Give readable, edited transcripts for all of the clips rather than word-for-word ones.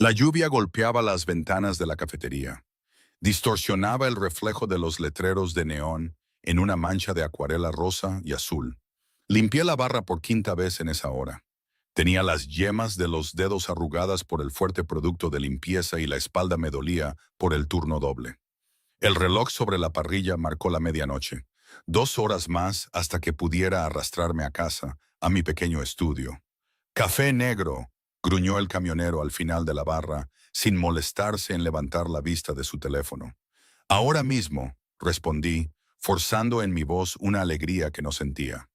La lluvia golpeaba las ventanas de la cafetería, distorsionaba el reflejo de los letreros de neón en una mancha de acuarela rosa y azul. Limpié la barra por quinta vez en esa hora. Tenía las yemas de los dedos arrugadas por el fuerte producto de limpieza y la espalda me dolía por el turno doble. El reloj sobre la parrilla marcó la medianoche. 2 horas más hasta que pudiera arrastrarme a casa, a mi pequeño estudio. Café negro, gruñó el camionero al final de la barra, sin molestarse en levantar la vista de su teléfono. Ahora mismo, respondí, forzando en mi voz una alegría que no sentía.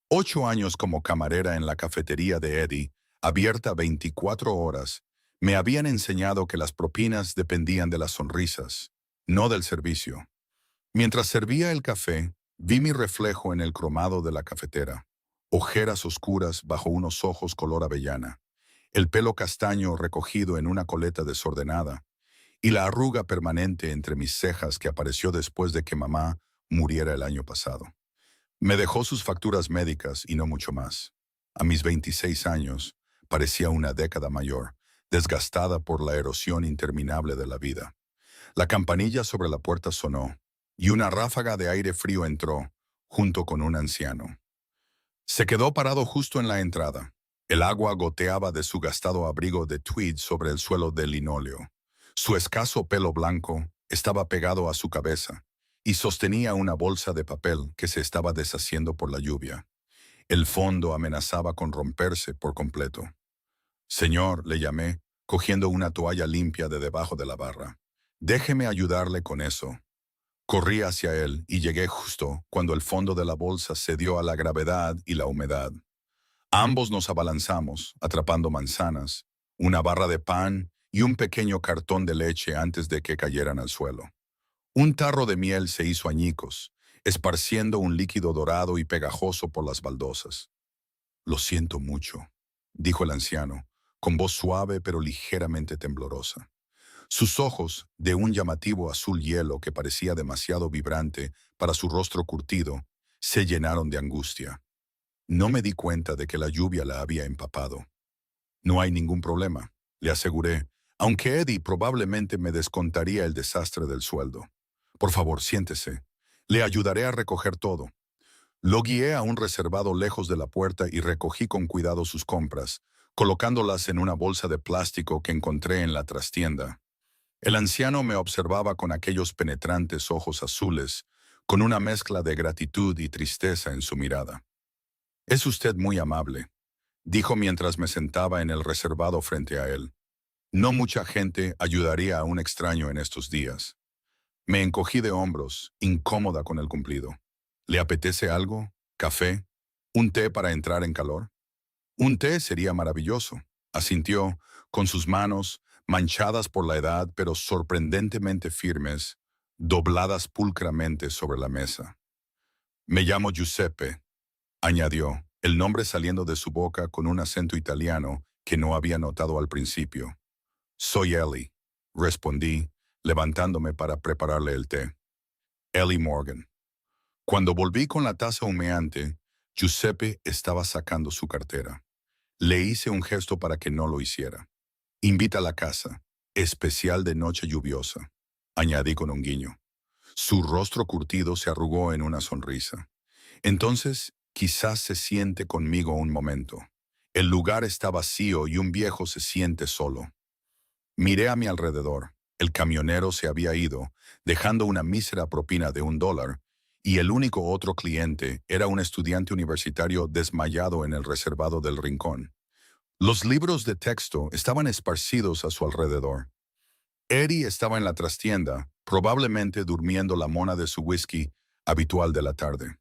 8 años como camarera en la cafetería de Eddie, abierta 24 horas, me habían enseñado que las propinas dependían de las sonrisas, no del servicio. Mientras servía el café, vi mi reflejo en el cromado de la cafetera, ojeras oscuras bajo unos ojos color avellana, el pelo castaño recogido en una coleta desordenada y la arruga permanente entre mis cejas que apareció después de que mamá muriera el año pasado. Me dejó sus facturas médicas y no mucho más. A mis 26 años, parecía una década mayor, desgastada por la erosión interminable de la vida. La campanilla sobre la puerta sonó, y una ráfaga de aire frío entró, junto con un anciano. Se quedó parado justo en la entrada. El agua goteaba de su gastado abrigo de tweed sobre el suelo de linóleo. Su escaso pelo blanco estaba pegado a su cabeza, y sostenía una bolsa de papel que se estaba deshaciendo por la lluvia. El fondo amenazaba con romperse por completo. Señor, le llamé, cogiendo una toalla limpia de debajo de la barra. Déjeme ayudarle con eso. Corrí hacia él y llegué justo cuando el fondo de la bolsa cedió a la gravedad y la humedad. Ambos nos abalanzamos, atrapando manzanas, una barra de pan y un pequeño cartón de leche antes de que cayeran al suelo. Un tarro de miel se hizo añicos, esparciendo un líquido dorado y pegajoso por las baldosas. Lo siento mucho, dijo el anciano, con voz suave pero ligeramente temblorosa. Sus ojos, de un llamativo azul hielo que parecía demasiado vibrante para su rostro curtido, se llenaron de angustia. No me di cuenta de que la lluvia la había empapado. No hay ningún problema, le aseguré, aunque Eddie probablemente me descontaría el desastre del sueldo. Por favor, siéntese. Le ayudaré a recoger todo. Lo guié a un reservado lejos de la puerta y recogí con cuidado sus compras, colocándolas en una bolsa de plástico que encontré en la trastienda. El anciano me observaba con aquellos penetrantes ojos azules, con una mezcla de gratitud y tristeza en su mirada. «Es usted muy amable», dijo mientras me sentaba en el reservado frente a él. «No mucha gente ayudaría a un extraño en estos días». Me encogí de hombros, incómoda con el cumplido. «¿Le apetece algo? ¿Café? ¿Un té para entrar en calor?» «Un té sería maravilloso», asintió, con sus manos, manchadas por la edad pero sorprendentemente firmes, dobladas pulcramente sobre la mesa. «Me llamo Giuseppe», añadió, el nombre saliendo de su boca con un acento italiano que no había notado al principio. «Soy Ellie», respondí, levantándome para prepararle el té. «Ellie Morgan». Cuando volví con la taza humeante, Giuseppe estaba sacando su cartera. Le hice un gesto para que no lo hiciera. «Invita a la casa, especial de noche lluviosa», añadí con un guiño. Su rostro curtido se arrugó en una sonrisa. «Entonces, quizás se siente conmigo un momento. El lugar está vacío y un viejo se siente solo». Miré a mi alrededor. El camionero se había ido, dejando una mísera propina de $1, y el único otro cliente era un estudiante universitario desmayado en el reservado del rincón. Los libros de texto estaban esparcidos a su alrededor. Eddie estaba en la trastienda, probablemente durmiendo la mona de su whisky habitual de la tarde.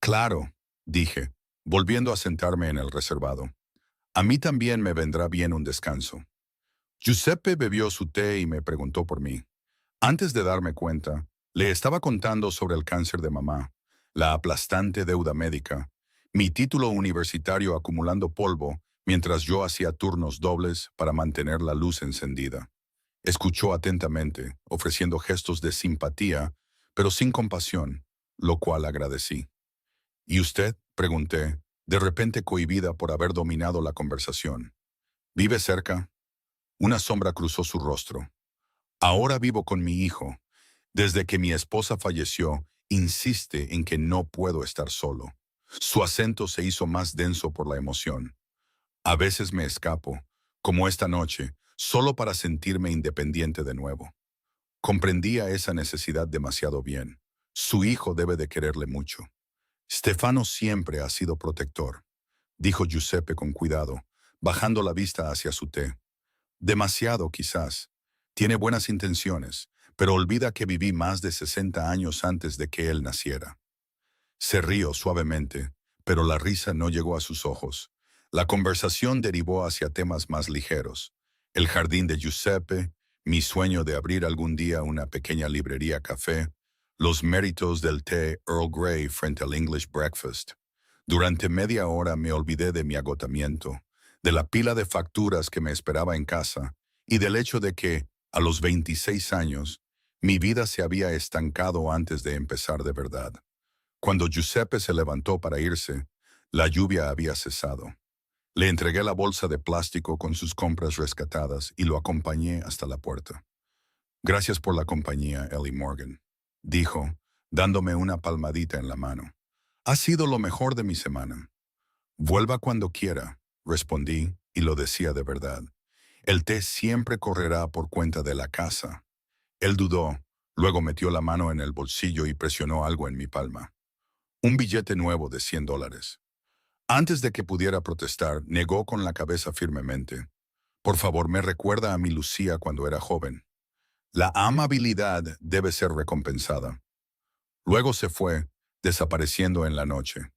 «Claro», dije, volviendo a sentarme en el reservado. «A mí también me vendrá bien un descanso». Giuseppe bebió su té y me preguntó por mí. Antes de darme cuenta, le estaba contando sobre el cáncer de mamá, la aplastante deuda médica, mi título universitario acumulando polvo mientras yo hacía turnos dobles para mantener la luz encendida. Escuchó atentamente, ofreciendo gestos de simpatía, pero sin compasión, lo cual agradecí. «¿Y usted?», pregunté, de repente cohibida por haber dominado la conversación. «¿Vive cerca?». Una sombra cruzó su rostro. Ahora vivo con mi hijo. Desde que mi esposa falleció, insiste en que no puedo estar solo. Su acento se hizo más denso por la emoción. A veces me escapo, como esta noche, solo para sentirme independiente de nuevo. Comprendía esa necesidad demasiado bien. Su hijo debe de quererle mucho. Stefano siempre ha sido protector, dijo Giuseppe con cuidado, bajando la vista hacia su té. Demasiado, quizás. Tiene buenas intenciones, pero olvida que viví más de 60 años antes de que él naciera. Se rió suavemente, pero la risa no llegó a sus ojos. La conversación derivó hacia temas más ligeros. El jardín de Giuseppe, mi sueño de abrir algún día una pequeña librería café, los méritos del té Earl Grey frente al English breakfast. Durante media hora me olvidé de mi agotamiento, de la pila de facturas que me esperaba en casa y del hecho de que, a los 26 años, mi vida se había estancado antes de empezar de verdad. Cuando Giuseppe se levantó para irse, la lluvia había cesado. Le entregué la bolsa de plástico con sus compras rescatadas y lo acompañé hasta la puerta. Gracias por la compañía, Ellie Morgan, dijo, dándome una palmadita en la mano. Ha sido lo mejor de mi semana. Vuelva cuando quiera, respondí, y lo decía de verdad. El té siempre correrá por cuenta de la casa. Él dudó, luego metió la mano en el bolsillo y presionó algo en mi palma. Un billete nuevo de $100. Antes de que pudiera protestar, negó con la cabeza firmemente. Por favor, me recuerda a mi Lucía cuando era joven. La amabilidad debe ser recompensada. Luego se fue, desapareciendo en la noche.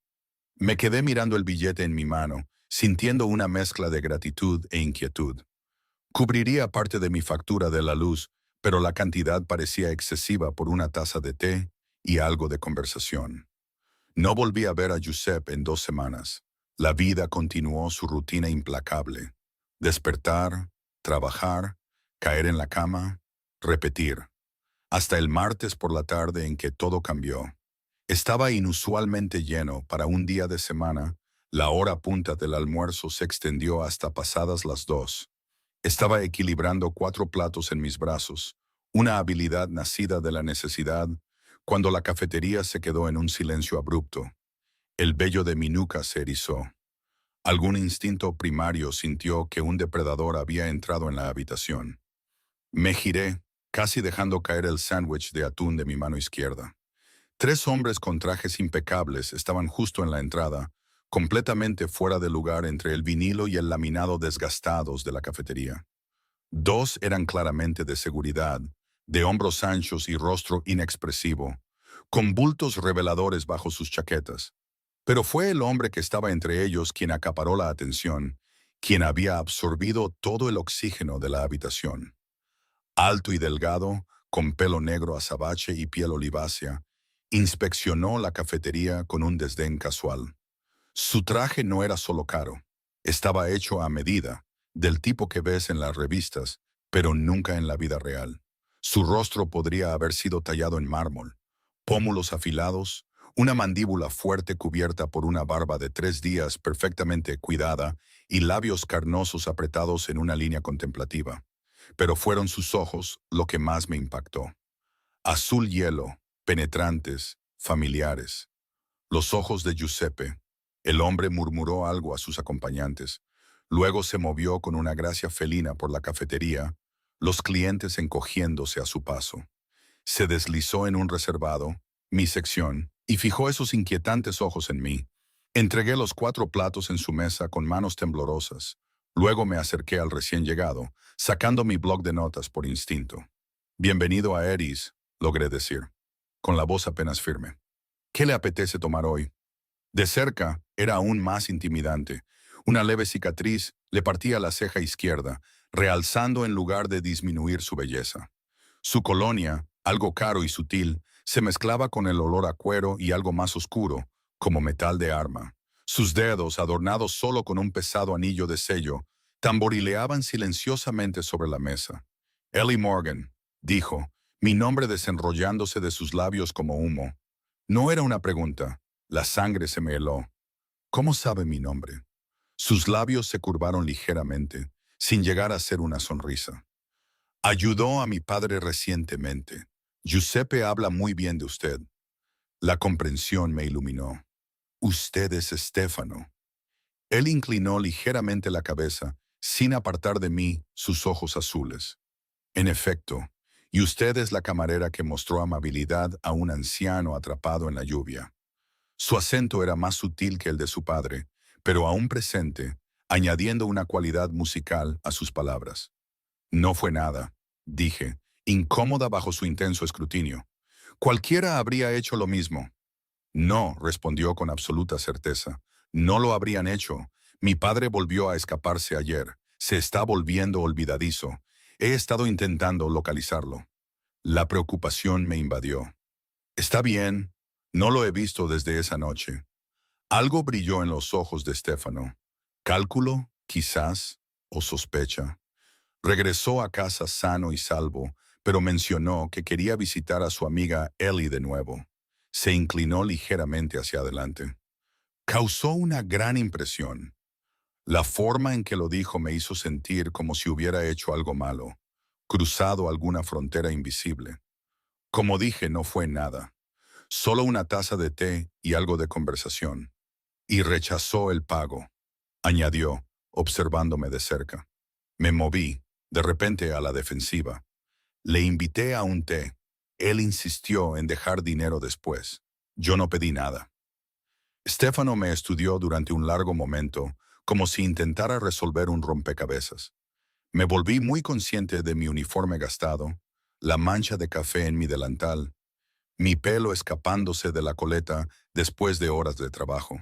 Me quedé mirando el billete en mi mano, sintiendo una mezcla de gratitud e inquietud. Cubriría parte de mi factura de la luz, pero la cantidad parecía excesiva por una taza de té y algo de conversación. No volví a ver a Giuseppe en 2 semanas. La vida continuó su rutina implacable. Despertar, trabajar, caer en la cama, repetir. Hasta el martes por la tarde en que todo cambió. Estaba inusualmente lleno para un día de semana. La hora punta del almuerzo se extendió hasta pasadas las 2. Estaba equilibrando 4 platos en mis brazos, una habilidad nacida de la necesidad, cuando la cafetería se quedó en un silencio abrupto. El vello de mi nuca se erizó. Algún instinto primario sintió que un depredador había entrado en la habitación. Me giré, casi dejando caer el sándwich de atún de mi mano izquierda. 3 hombres con trajes impecables estaban justo en la entrada, completamente fuera de lugar entre el vinilo y el laminado desgastados de la cafetería. 2 eran claramente de seguridad, de hombros anchos y rostro inexpresivo, con bultos reveladores bajo sus chaquetas. Pero fue el hombre que estaba entre ellos quien acaparó la atención, quien había absorbido todo el oxígeno de la habitación. Alto y delgado, con pelo negro azabache y piel olivácea, inspeccionó la cafetería con un desdén casual. Su traje no era solo caro, estaba hecho a medida, del tipo que ves en las revistas, pero nunca en la vida real. Su rostro podría haber sido tallado en mármol, pómulos afilados, una mandíbula fuerte cubierta por una barba de 3 días perfectamente cuidada y labios carnosos apretados en una línea contemplativa. Pero fueron sus ojos lo que más me impactó. Azul hielo, penetrantes, familiares. Los ojos de Giuseppe. El hombre murmuró algo a sus acompañantes. Luego se movió con una gracia felina por la cafetería, los clientes encogiéndose a su paso. Se deslizó en un reservado, mi sección, y fijó esos inquietantes ojos en mí. Entregué los 4 platos en su mesa con manos temblorosas. Luego me acerqué al recién llegado, sacando mi bloc de notas por instinto. Bienvenido a Eris, logré decir, con la voz apenas firme. ¿Qué le apetece tomar hoy? De cerca, era aún más intimidante. Una leve cicatriz le partía la ceja izquierda, realzando en lugar de disminuir su belleza. Su colonia, algo caro y sutil, se mezclaba con el olor a cuero y algo más oscuro, como metal de arma. Sus dedos, adornados solo con un pesado anillo de sello, tamborileaban silenciosamente sobre la mesa. Ellie Morgan, dijo, mi nombre desenrollándose de sus labios como humo. No era una pregunta. La sangre se me heló. ¿Cómo sabe mi nombre? Sus labios se curvaron ligeramente, sin llegar a ser una sonrisa. Ayudó a mi padre recientemente. Giuseppe habla muy bien de usted. La comprensión me iluminó. Usted es Stefano. Él inclinó ligeramente la cabeza, sin apartar de mí sus ojos azules. En efecto, y usted es la camarera que mostró amabilidad a un anciano atrapado en la lluvia. Su acento era más sutil que el de su padre, pero aún presente, añadiendo una cualidad musical a sus palabras. No fue nada, dije, incómoda bajo su intenso escrutinio. Cualquiera habría hecho lo mismo. No, respondió con absoluta certeza. No lo habrían hecho. Mi padre volvió a escaparse ayer. Se está volviendo olvidadizo. He estado intentando localizarlo. La preocupación me invadió. Está bien. No lo he visto desde esa noche. Algo brilló en los ojos de Stefano. Cálculo, quizás, o sospecha. Regresó a casa sano y salvo, pero mencionó que quería visitar a su amiga Ellie de nuevo. Se inclinó ligeramente hacia adelante. Causó una gran impresión. La forma en que lo dijo me hizo sentir como si hubiera hecho algo malo, cruzado alguna frontera invisible. Como dije, no fue nada. Solo una taza de té y algo de conversación. Y rechazó el pago, añadió, observándome de cerca. Me moví, de repente a la defensiva. Le invité a un té. Él insistió en dejar dinero después. Yo no pedí nada. Stefano me estudió durante un largo momento, como si intentara resolver un rompecabezas. Me volví muy consciente de mi uniforme gastado, la mancha de café en mi delantal, mi pelo escapándose de la coleta después de horas de trabajo.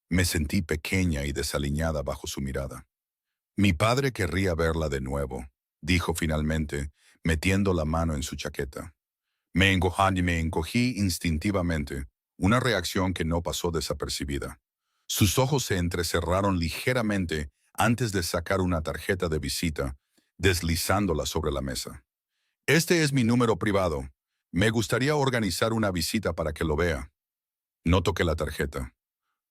Me sentí pequeña y desaliñada bajo su mirada. Mi padre querría verla de nuevo, dijo finalmente, metiendo la mano en su chaqueta. Me encogí instintivamente, una reacción que no pasó desapercibida. Sus ojos se entrecerraron ligeramente antes de sacar una tarjeta de visita, deslizándola sobre la mesa. Este es mi número privado. Me gustaría organizar una visita para que lo vea. No toqué la tarjeta.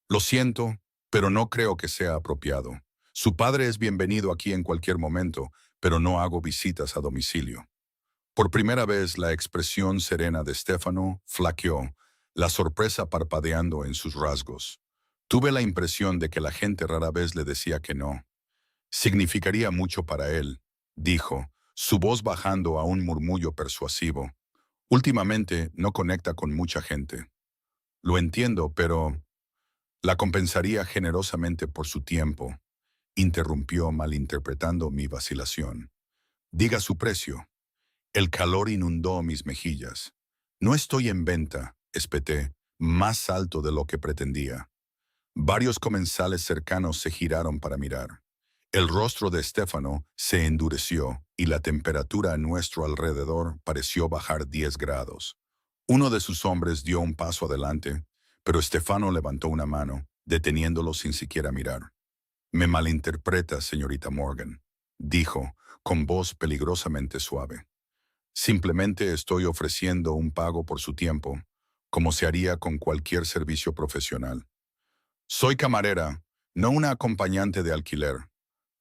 Lo siento, pero no creo que sea apropiado. Su padre es bienvenido aquí en cualquier momento, pero no hago visitas a domicilio. Por primera vez la expresión serena de Stefano flaqueó, la sorpresa parpadeando en sus rasgos. Tuve la impresión de que la gente rara vez le decía que no. Significaría mucho para él, dijo, su voz bajando a un murmullo persuasivo. Últimamente no conecta con mucha gente. Lo entiendo, pero la compensaría generosamente por su tiempo, interrumpió malinterpretando mi vacilación. Diga su precio. El calor inundó mis mejillas. No estoy en venta, espeté, más alto de lo que pretendía. Varios comensales cercanos se giraron para mirar. El rostro de Stefano se endureció y la temperatura a nuestro alrededor pareció bajar 10 grados. Uno de sus hombres dio un paso adelante, pero Stefano levantó una mano, deteniéndolo sin siquiera mirar. Me malinterpreta, señorita Morgan, dijo, con voz peligrosamente suave. Simplemente estoy ofreciendo un pago por su tiempo, como se haría con cualquier servicio profesional. Soy camarera, no una acompañante de alquiler,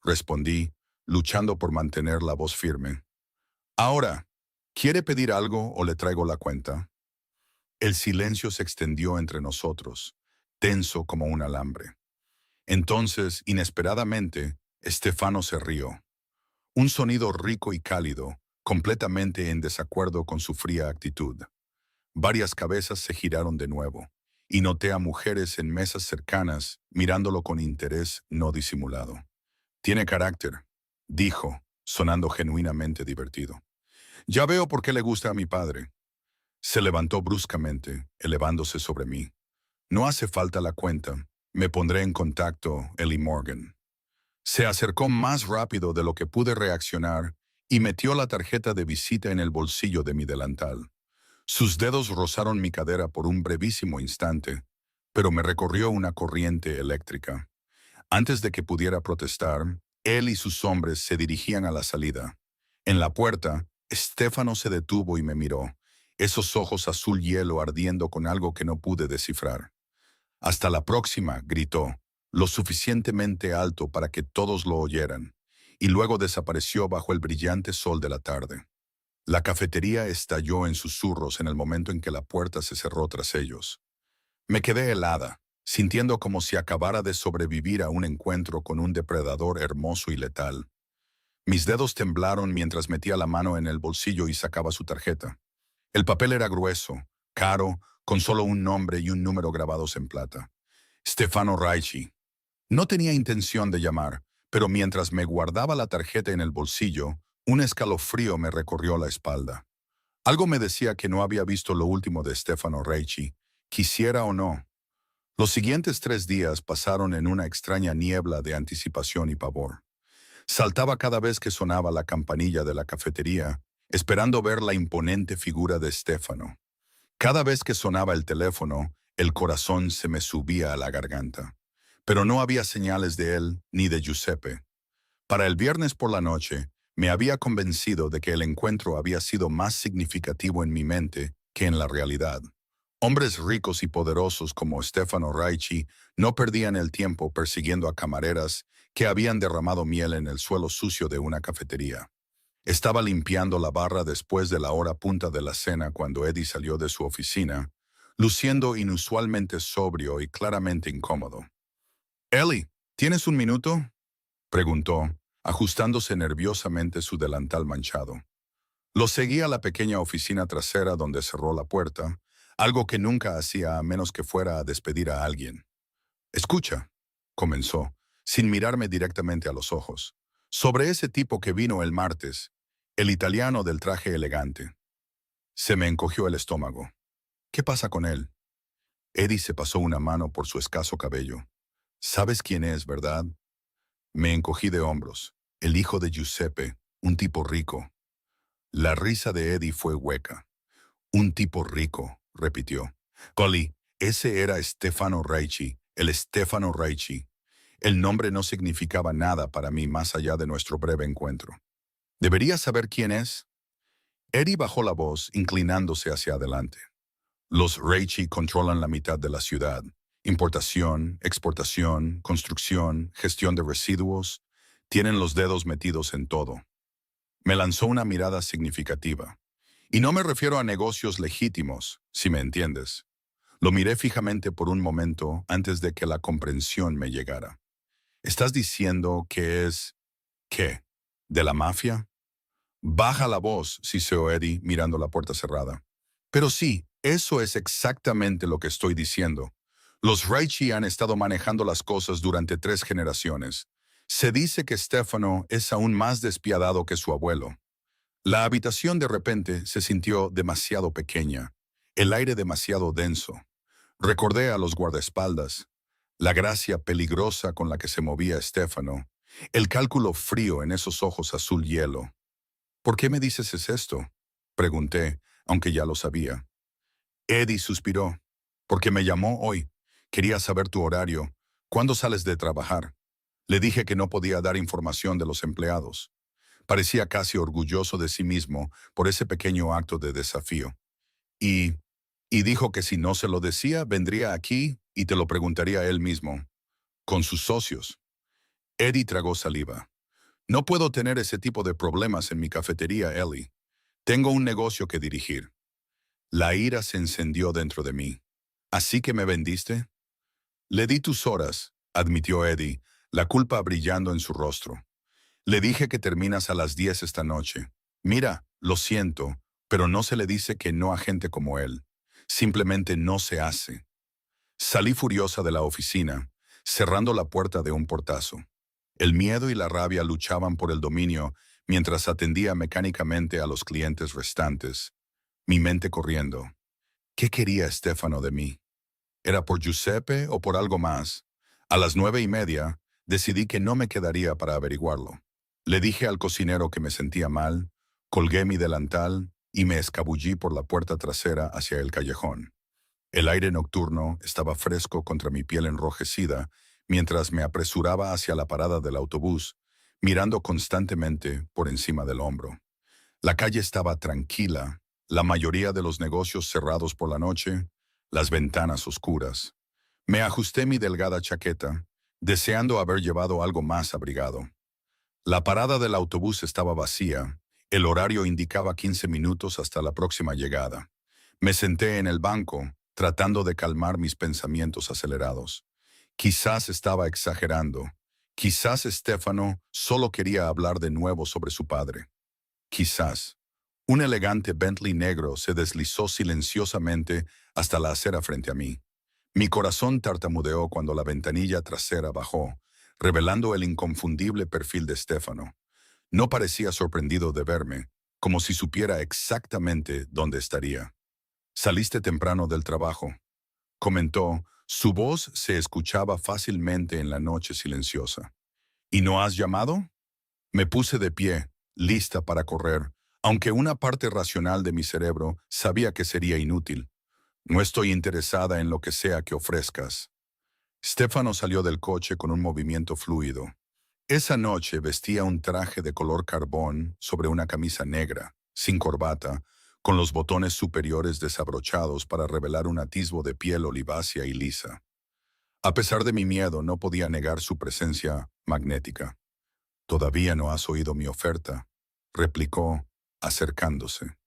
respondí, luchando por mantener la voz firme. Ahora, ¿quiere pedir algo o le traigo la cuenta? El silencio se extendió entre nosotros, tenso como un alambre. Entonces, inesperadamente, Stefano se rió. Un sonido rico y cálido, completamente en desacuerdo con su fría actitud. Varias cabezas se giraron de nuevo, y noté a mujeres en mesas cercanas mirándolo con interés no disimulado. Tiene carácter, dijo, sonando genuinamente divertido. Ya veo por qué le gusta a mi padre. Se levantó bruscamente, elevándose sobre mí. No hace falta la cuenta. Me pondré en contacto, Ellie Morgan. Se acercó más rápido de lo que pude reaccionar y metió la tarjeta de visita en el bolsillo de mi delantal. Sus dedos rozaron mi cadera por un brevísimo instante, pero me recorrió una corriente eléctrica. Antes de que pudiera protestar, él y sus hombres se dirigían a la salida. En la puerta, Stefano se detuvo y me miró, esos ojos azul hielo ardiendo con algo que no pude descifrar. Hasta la próxima, gritó, lo suficientemente alto para que todos lo oyeran, y luego desapareció bajo el brillante sol de la tarde. La cafetería estalló en susurros en el momento en que la puerta se cerró tras ellos. Me quedé helada, sintiendo como si acabara de sobrevivir a un encuentro con un depredador hermoso y letal. Mis dedos temblaron mientras metía la mano en el bolsillo y sacaba su tarjeta. El papel era grueso, caro, con solo un nombre y un número grabados en plata. Stefano Raici. No tenía intención de llamar, pero mientras me guardaba la tarjeta en el bolsillo, un escalofrío me recorrió la espalda. Algo me decía que no había visto lo último de Stefano Raici, quisiera o no. Los siguientes 3 días pasaron en una extraña niebla de anticipación y pavor. Saltaba cada vez que sonaba la campanilla de la cafetería, esperando ver la imponente figura de Stefano. Cada vez que sonaba el teléfono, el corazón se me subía a la garganta. Pero no había señales de él ni de Giuseppe. Para el viernes por la noche, me había convencido de que el encuentro había sido más significativo en mi mente que en la realidad. Hombres ricos y poderosos como Stefano Raici no perdían el tiempo persiguiendo a camareras que habían derramado miel en el suelo sucio de una cafetería. Estaba limpiando la barra después de la hora punta de la cena cuando Eddie salió de su oficina, luciendo inusualmente sobrio y claramente incómodo. «Ellie, ¿tienes un minuto?», preguntó, ajustándose nerviosamente su delantal manchado. Lo seguí a la pequeña oficina trasera donde cerró la puerta, algo que nunca hacía a menos que fuera a despedir a alguien. «Escucha», comenzó, sin mirarme directamente a los ojos, «sobre ese tipo que vino el martes, el italiano del traje elegante». Se me encogió el estómago. «¿Qué pasa con él?». Eddie se pasó una mano por su escaso cabello. «¿Sabes quién es, verdad?». Me encogí de hombros. «El hijo de Giuseppe, un tipo rico». La risa de Eddie fue hueca. «Un tipo rico», repitió. «Colly, ese era Stefano Raici, el Stefano Raici». El nombre no significaba nada para mí más allá de nuestro breve encuentro. «¿Deberías saber quién es?». Eddie bajó la voz, inclinándose hacia adelante. «Los Raici controlan la mitad de la ciudad. Importación, exportación, construcción, gestión de residuos. Tienen los dedos metidos en todo». Me lanzó una mirada significativa. Y no me refiero a negocios legítimos, si me entiendes. Lo miré fijamente por un momento antes de que la comprensión me llegara. «¿Estás diciendo que es... qué? ¿De la mafia?». «Baja la voz», siseó Eddie mirando la puerta cerrada. «Pero sí, eso es exactamente lo que estoy diciendo. Los Raici han estado manejando las cosas durante 3 generaciones. Se dice que Stefano es aún más despiadado que su abuelo». La habitación de repente se sintió demasiado pequeña, el aire demasiado denso. Recordé a los guardaespaldas, la gracia peligrosa con la que se movía Stefano, el cálculo frío en esos ojos azul hielo. «¿Por qué me dices esto?», pregunté, aunque ya lo sabía. Eddie suspiró. «Porque me llamó hoy. Quería saber tu horario. ¿Cuándo sales de trabajar?». Le dije que no podía dar información de los empleados. Parecía casi orgulloso de sí mismo por ese pequeño acto de desafío. Y dijo que si no se lo decía, vendría aquí y te lo preguntaría él mismo, con sus socios. Eddie tragó saliva. «No puedo tener ese tipo de problemas en mi cafetería, Ellie. Tengo un negocio que dirigir». La ira se encendió dentro de mí. «¿Así que me vendiste?». «Le di tus horas», admitió Eddie, la culpa brillando en su rostro. «Le dije que terminas a las 10 esta noche. Mira, lo siento, pero no se le dice que no a gente como él. Simplemente no se hace». Salí furiosa de la oficina, cerrando la puerta de un portazo. El miedo y la rabia luchaban por el dominio mientras atendía mecánicamente a los clientes restantes, mi mente corriendo. ¿Qué quería Stefano de mí? ¿Era por Giuseppe o por algo más? A las 9:30 decidí que no me quedaría para averiguarlo. Le dije al cocinero que me sentía mal, colgué mi delantal y me escabullí por la puerta trasera hacia el callejón. El aire nocturno estaba fresco contra mi piel enrojecida mientras me apresuraba hacia la parada del autobús, mirando constantemente por encima del hombro. La calle estaba tranquila, la mayoría de los negocios cerrados por la noche, las ventanas oscuras. Me ajusté mi delgada chaqueta, deseando haber llevado algo más abrigado. La parada del autobús estaba vacía. El horario indicaba 15 minutos hasta la próxima llegada. Me senté en el banco, tratando de calmar mis pensamientos acelerados. Quizás estaba exagerando. Quizás Stefano solo quería hablar de nuevo sobre su padre. Quizás. Un elegante Bentley negro se deslizó silenciosamente hasta la acera frente a mí. Mi corazón tartamudeó cuando la ventanilla trasera bajó, revelando el inconfundible perfil de Stefano. No parecía sorprendido de verme, como si supiera exactamente dónde estaría. «Saliste temprano del trabajo», comentó. Su voz se escuchaba fácilmente en la noche silenciosa. «¿Y no has llamado?» Me puse de pie, lista para correr, aunque una parte racional de mi cerebro sabía que sería inútil. «No estoy interesada en lo que sea que ofrezcas». Stefano salió del coche con un movimiento fluido. Esa noche vestía un traje de color carbón sobre una camisa negra, sin corbata, con los botones superiores desabrochados para revelar un atisbo de piel olivácea y lisa. A pesar de mi miedo, no podía negar su presencia magnética. «Todavía no has oído mi oferta», replicó, acercándose.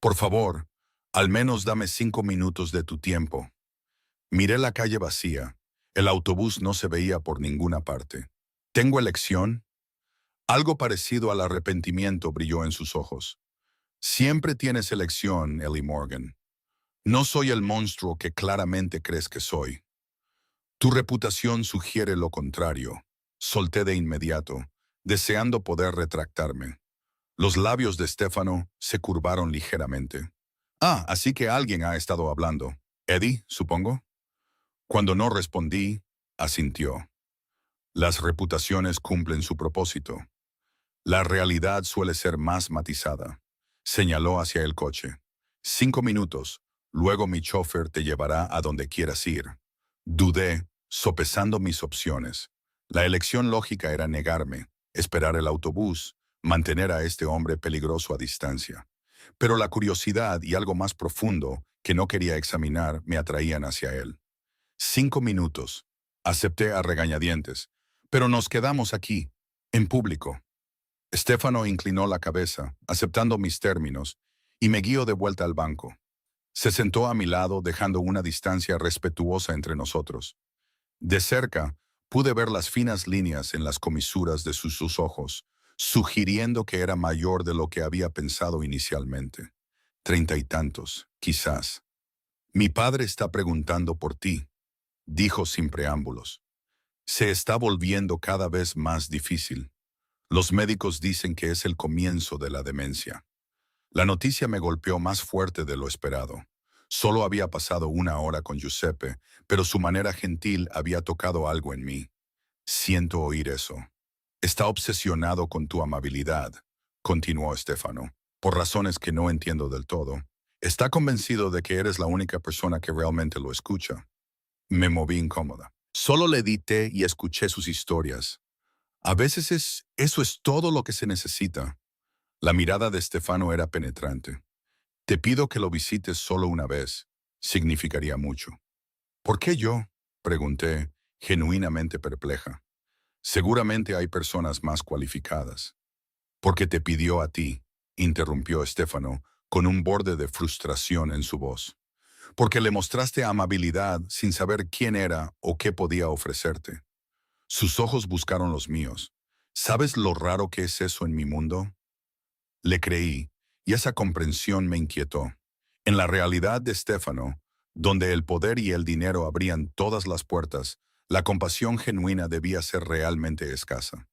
«Por favor, al menos dame 5 minutos de tu tiempo». Miré la calle vacía. El autobús no se veía por ninguna parte. «¿Tengo elección?» Algo parecido al arrepentimiento brilló en sus ojos. «Siempre tienes elección, Ellie Morgan. No soy el monstruo que claramente crees que soy. Tu reputación sugiere lo contrario». Solté de inmediato, deseando poder retractarme. Los labios de Stefano se curvaron ligeramente. «Ah, así que alguien ha estado hablando. Eddie, supongo». Cuando no respondí, asintió. «Las reputaciones cumplen su propósito. La realidad suele ser más matizada». Señaló hacia el coche. «5 minutos, luego mi chofer te llevará a donde quieras ir». Dudé, sopesando mis opciones. La elección lógica era negarme, esperar el autobús, mantener a este hombre peligroso a distancia. Pero la curiosidad y algo más profundo que no quería examinar me atraían hacia él. 5 minutos. Acepté a regañadientes. «Pero nos quedamos aquí, en público». Stefano inclinó la cabeza, aceptando mis términos, y me guió de vuelta al banco. Se sentó a mi lado, dejando una distancia respetuosa entre nosotros. De cerca, pude ver las finas líneas en las comisuras de sus ojos, sugiriendo que era mayor de lo que había pensado inicialmente. 30 y tantos, quizás. «Mi padre está preguntando por ti», dijo sin preámbulos. «Se está volviendo cada vez más difícil. Los médicos dicen que es el comienzo de la demencia». La noticia me golpeó más fuerte de lo esperado. Solo había pasado 1 hora con Giuseppe, pero su manera gentil había tocado algo en mí. «Siento oír eso. Está obsesionado con tu amabilidad», continuó Stefano, «por razones que no entiendo del todo. Está convencido de que eres la única persona que realmente lo escucha». Me moví incómoda. Solo le di té y escuché sus historias. A veces eso es todo lo que se necesita. La mirada de Stefano era penetrante. «Te pido que lo visites solo una vez. Significaría mucho». «¿Por qué yo?», pregunté, genuinamente perpleja. «Seguramente hay personas más cualificadas». «Porque te pidió a ti», interrumpió Stefano, con un borde de frustración en su voz. «Porque le mostraste amabilidad sin saber quién era o qué podía ofrecerte». Sus ojos buscaron los míos. «¿Sabes lo raro que es eso en mi mundo?». Le creí, y esa comprensión me inquietó. En la realidad de Stefano, donde el poder y el dinero abrían todas las puertas, la compasión genuina debía ser realmente escasa.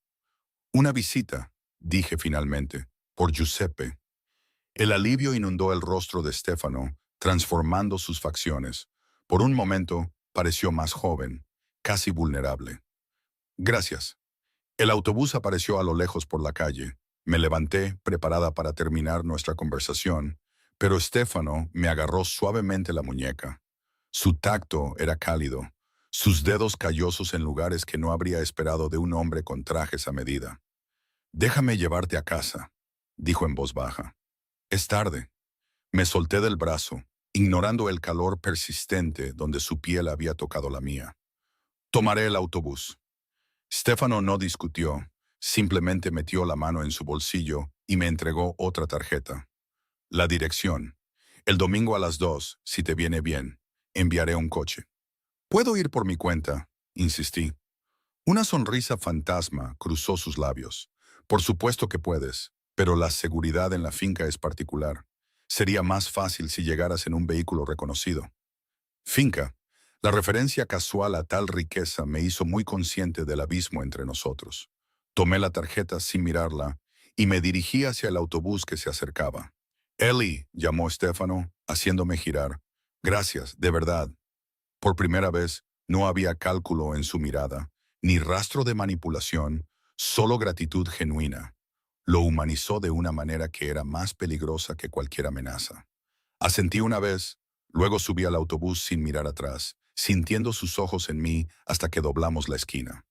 «Una visita», dije finalmente, «por Giuseppe». El alivio inundó el rostro de Stefano, transformando sus facciones. Por un momento, pareció más joven, casi vulnerable. «Gracias». El autobús apareció a lo lejos por la calle. Me levanté, preparada para terminar nuestra conversación, pero Stefano me agarró suavemente la muñeca. Su tacto era cálido, sus dedos callosos en lugares que no habría esperado de un hombre con trajes a medida. «Déjame llevarte a casa», dijo en voz baja. «Es tarde». Me solté del brazo, ignorando el calor persistente donde su piel había tocado la mía. «Tomaré el autobús». Stefano no discutió. Simplemente metió la mano en su bolsillo y me entregó otra tarjeta. La dirección. El domingo a las 2, si te viene bien, enviaré un coche. ¿Puedo ir por mi cuenta? Insistí. Una sonrisa fantasma cruzó sus labios. Por supuesto que puedes, pero la seguridad en la finca es particular. Sería más fácil si llegaras en un vehículo reconocido. Finca. La referencia casual a tal riqueza me hizo muy consciente del abismo entre nosotros. Tomé la tarjeta sin mirarla y me dirigí hacia el autobús que se acercaba. Ellie, llamó Stefano, haciéndome girar. Gracias, de verdad. Por primera vez, no había cálculo en su mirada, ni rastro de manipulación, solo gratitud genuina. Lo humanizó de una manera que era más peligrosa que cualquier amenaza. Asentí una vez, luego subí al autobús sin mirar atrás, sintiendo sus ojos en mí hasta que doblamos la esquina.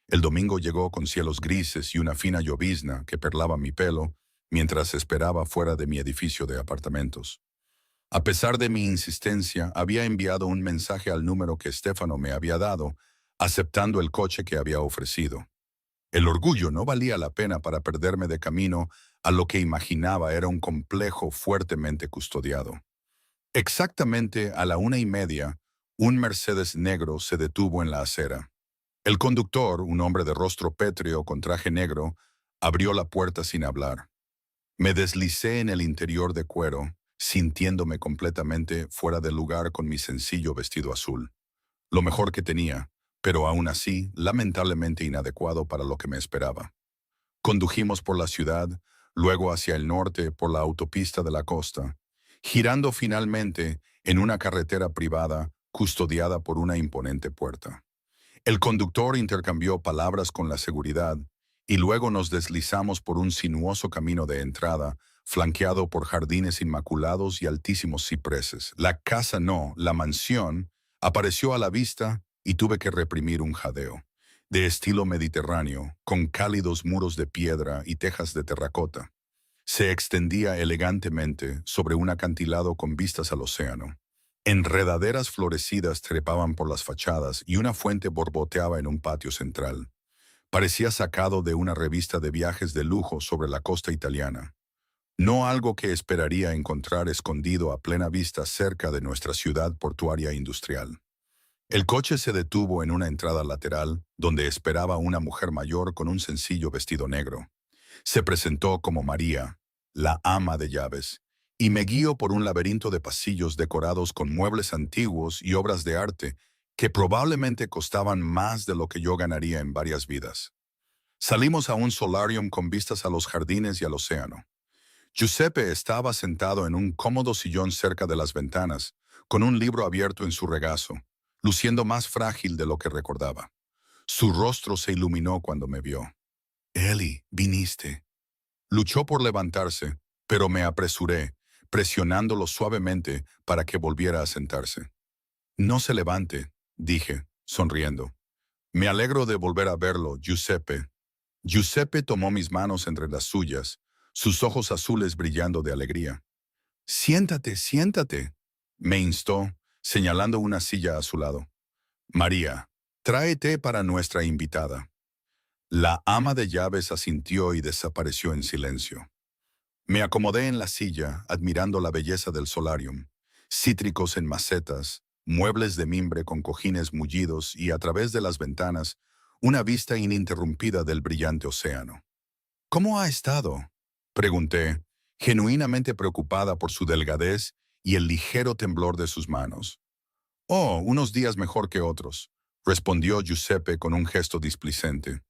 El domingo llegó con cielos grises y una fina llovizna que perlaba mi pelo mientras esperaba fuera de mi edificio de apartamentos. A pesar de mi insistencia, había enviado un mensaje al número que Stefano me había dado, aceptando el coche que había ofrecido. El orgullo no valía la pena para perderme de camino a lo que imaginaba era un complejo fuertemente custodiado. Exactamente a la 1:30, un Mercedes negro se detuvo en la acera. El conductor, un hombre de rostro pétreo con traje negro, abrió la puerta sin hablar. Me deslicé en el interior de cuero, sintiéndome completamente fuera de lugar con mi sencillo vestido azul. Lo mejor que tenía, pero aún así, lamentablemente inadecuado para lo que me esperaba. Condujimos por la ciudad, luego hacia el norte por la autopista de la costa, girando finalmente en una carretera privada custodiada por una imponente puerta. El conductor intercambió palabras con la seguridad y luego nos deslizamos por un sinuoso camino de entrada, flanqueado por jardines inmaculados y altísimos cipreses. La casa no, la mansión, apareció a la vista y tuve que reprimir un jadeo. De estilo mediterráneo, con cálidos muros de piedra y tejas de terracota. Se extendía elegantemente sobre un acantilado con vistas al océano. Enredaderas florecidas trepaban por las fachadas y una fuente borboteaba en un patio central. Parecía sacado de una revista de viajes de lujo sobre la costa italiana. No algo que esperaría encontrar escondido a plena vista cerca de nuestra ciudad portuaria industrial. El coche se detuvo en una entrada lateral donde esperaba una mujer mayor con un sencillo vestido negro. Se presentó como María, la ama de llaves, y me guió por un laberinto de pasillos decorados con muebles antiguos y obras de arte que probablemente costaban más de lo que yo ganaría en varias vidas. Salimos a un solarium con vistas a los jardines y al océano. Giuseppe estaba sentado en un cómodo sillón cerca de las ventanas, con un libro abierto en su regazo, luciendo más frágil de lo que recordaba. Su rostro se iluminó cuando me vio. «Ellie, viniste». Luchó por levantarse, pero me apresuré, presionándolo suavemente para que volviera a sentarse. «No se levante», dije, sonriendo. «Me alegro de volver a verlo, Giuseppe». Giuseppe tomó mis manos entre las suyas, sus ojos azules brillando de alegría. «Siéntate, siéntate», me instó, señalando una silla a su lado. «María, trae té para nuestra invitada». La ama de llaves asintió y desapareció en silencio. Me acomodé en la silla, admirando la belleza del solarium. Cítricos en macetas, muebles de mimbre con cojines mullidos y a través de las ventanas, una vista ininterrumpida del brillante océano. «¿Cómo ha estado?», pregunté, genuinamente preocupada por su delgadez y el ligero temblor de sus manos. «Oh, unos días mejor que otros», respondió Giuseppe con un gesto displicente.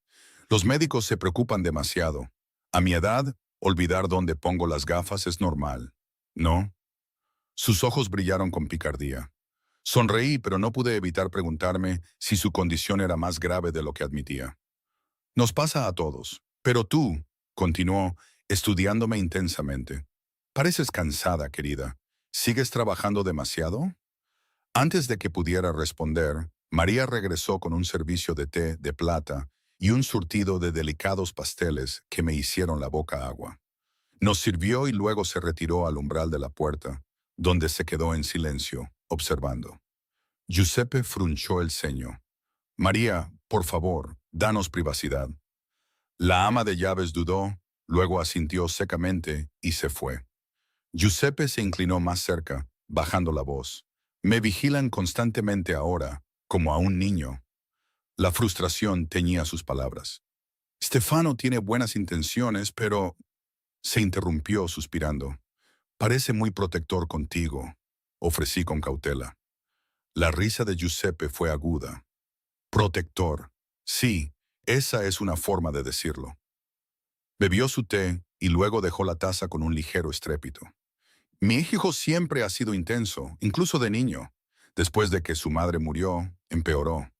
«Los médicos se preocupan demasiado. A mi edad, olvidar dónde pongo las gafas es normal, ¿no?». Sus ojos brillaron con picardía. Sonreí, pero no pude evitar preguntarme si su condición era más grave de lo que admitía. «Nos pasa a todos. Pero tú», continuó, estudiándome intensamente. «Pareces cansada, querida. ¿Sigues trabajando demasiado?». Antes de que pudiera responder, María regresó con un servicio de té de plata y un surtido de delicados pasteles que me hicieron la boca agua. Nos sirvió y luego se retiró al umbral de la puerta, donde se quedó en silencio, observando. Giuseppe frunció el ceño. «María, por favor, danos privacidad». La ama de llaves dudó, luego asintió secamente y se fue. Giuseppe se inclinó más cerca, bajando la voz. Me vigilan constantemente ahora, como a un niño. La frustración teñía sus palabras. Stefano tiene buenas intenciones, pero... Se interrumpió suspirando. Parece muy protector contigo, ofrecí con cautela. La risa de Giuseppe fue aguda. Protector. Sí, esa es una forma de decirlo. Bebió su té y luego dejó la taza con un ligero estrépito. Mi hijo siempre ha sido intenso, incluso de niño. Después de que su madre murió, empeoró.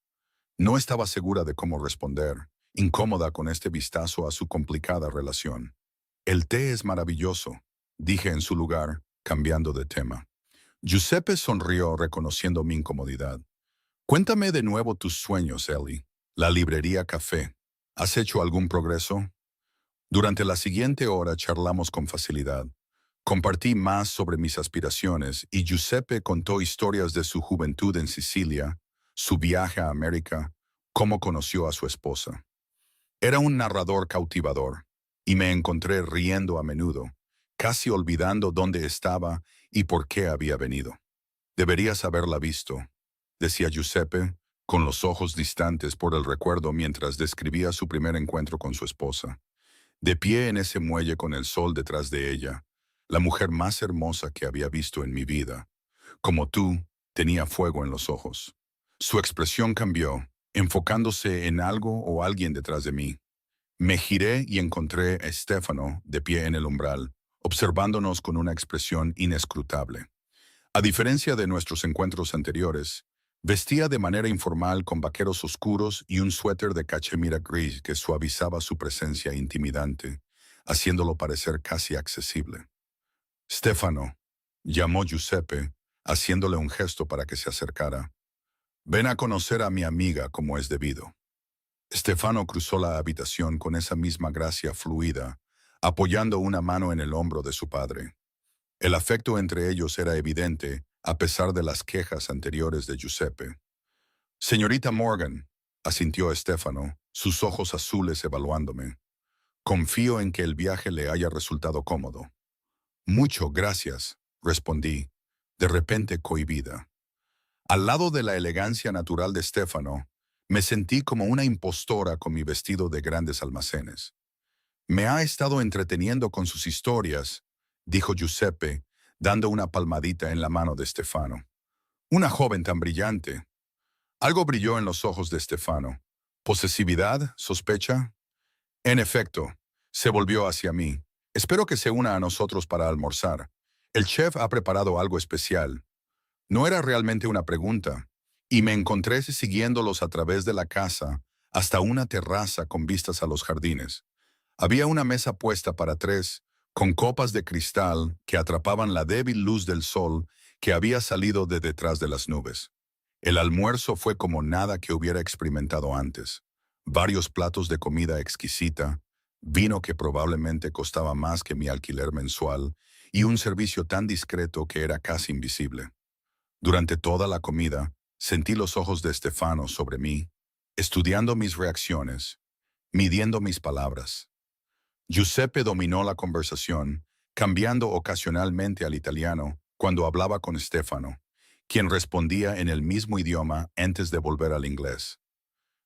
No estaba segura de cómo responder, incómoda con este vistazo a su complicada relación. El té es maravilloso, dije en su lugar, cambiando de tema. Giuseppe sonrió reconociendo mi incomodidad. Cuéntame de nuevo tus sueños, Ellie. La librería Café. ¿Has hecho algún progreso? Durante la siguiente hora charlamos con facilidad. Compartí más sobre mis aspiraciones y Giuseppe contó historias de su juventud en Sicilia, su viaje a América, cómo conoció a su esposa. Era un narrador cautivador, y me encontré riendo a menudo, casi olvidando dónde estaba y por qué había venido. Deberías haberla visto, decía Giuseppe, con los ojos distantes por el recuerdo mientras describía su primer encuentro con su esposa. De pie en ese muelle con el sol detrás de ella, la mujer más hermosa que había visto en mi vida. Como tú, tenía fuego en los ojos. Su expresión cambió, enfocándose en algo o alguien detrás de mí. Me giré y encontré a Stefano de pie en el umbral, observándonos con una expresión inescrutable. A diferencia de nuestros encuentros anteriores, vestía de manera informal con vaqueros oscuros y un suéter de cachemira gris que suavizaba su presencia intimidante, haciéndolo parecer casi accesible. Stefano, llamó Giuseppe, haciéndole un gesto para que se acercara. Ven a conocer a mi amiga como es debido. Stefano cruzó la habitación con esa misma gracia fluida, apoyando una mano en el hombro de su padre. El afecto entre ellos era evidente, a pesar de las quejas anteriores de Giuseppe. Señorita Morgan, asintió Stefano, sus ojos azules evaluándome. Confío en que el viaje le haya resultado cómodo. Mucho gracias, respondí, de repente cohibida. Al lado de la elegancia natural de Stefano, me sentí como una impostora con mi vestido de grandes almacenes. Me ha estado entreteniendo con sus historias, dijo Giuseppe, dando una palmadita en la mano de Stefano. Una joven tan brillante. Algo brilló en los ojos de Stefano. ¿Posesividad? ¿Sospecha? En efecto, se volvió hacia mí. Espero que se una a nosotros para almorzar. El chef ha preparado algo especial. No era realmente una pregunta, y me encontré siguiéndolos a través de la casa hasta una terraza con vistas a los jardines. Había una mesa puesta para tres, con copas de cristal que atrapaban la débil luz del sol que había salido de detrás de las nubes. El almuerzo fue como nada que hubiera experimentado antes. Varios platos de comida exquisita, vino que probablemente costaba más que mi alquiler mensual, y un servicio tan discreto que era casi invisible. Durante toda la comida, sentí los ojos de Stefano sobre mí, estudiando mis reacciones, midiendo mis palabras. Giuseppe dominó la conversación, cambiando ocasionalmente al italiano cuando hablaba con Stefano, quien respondía en el mismo idioma antes de volver al inglés.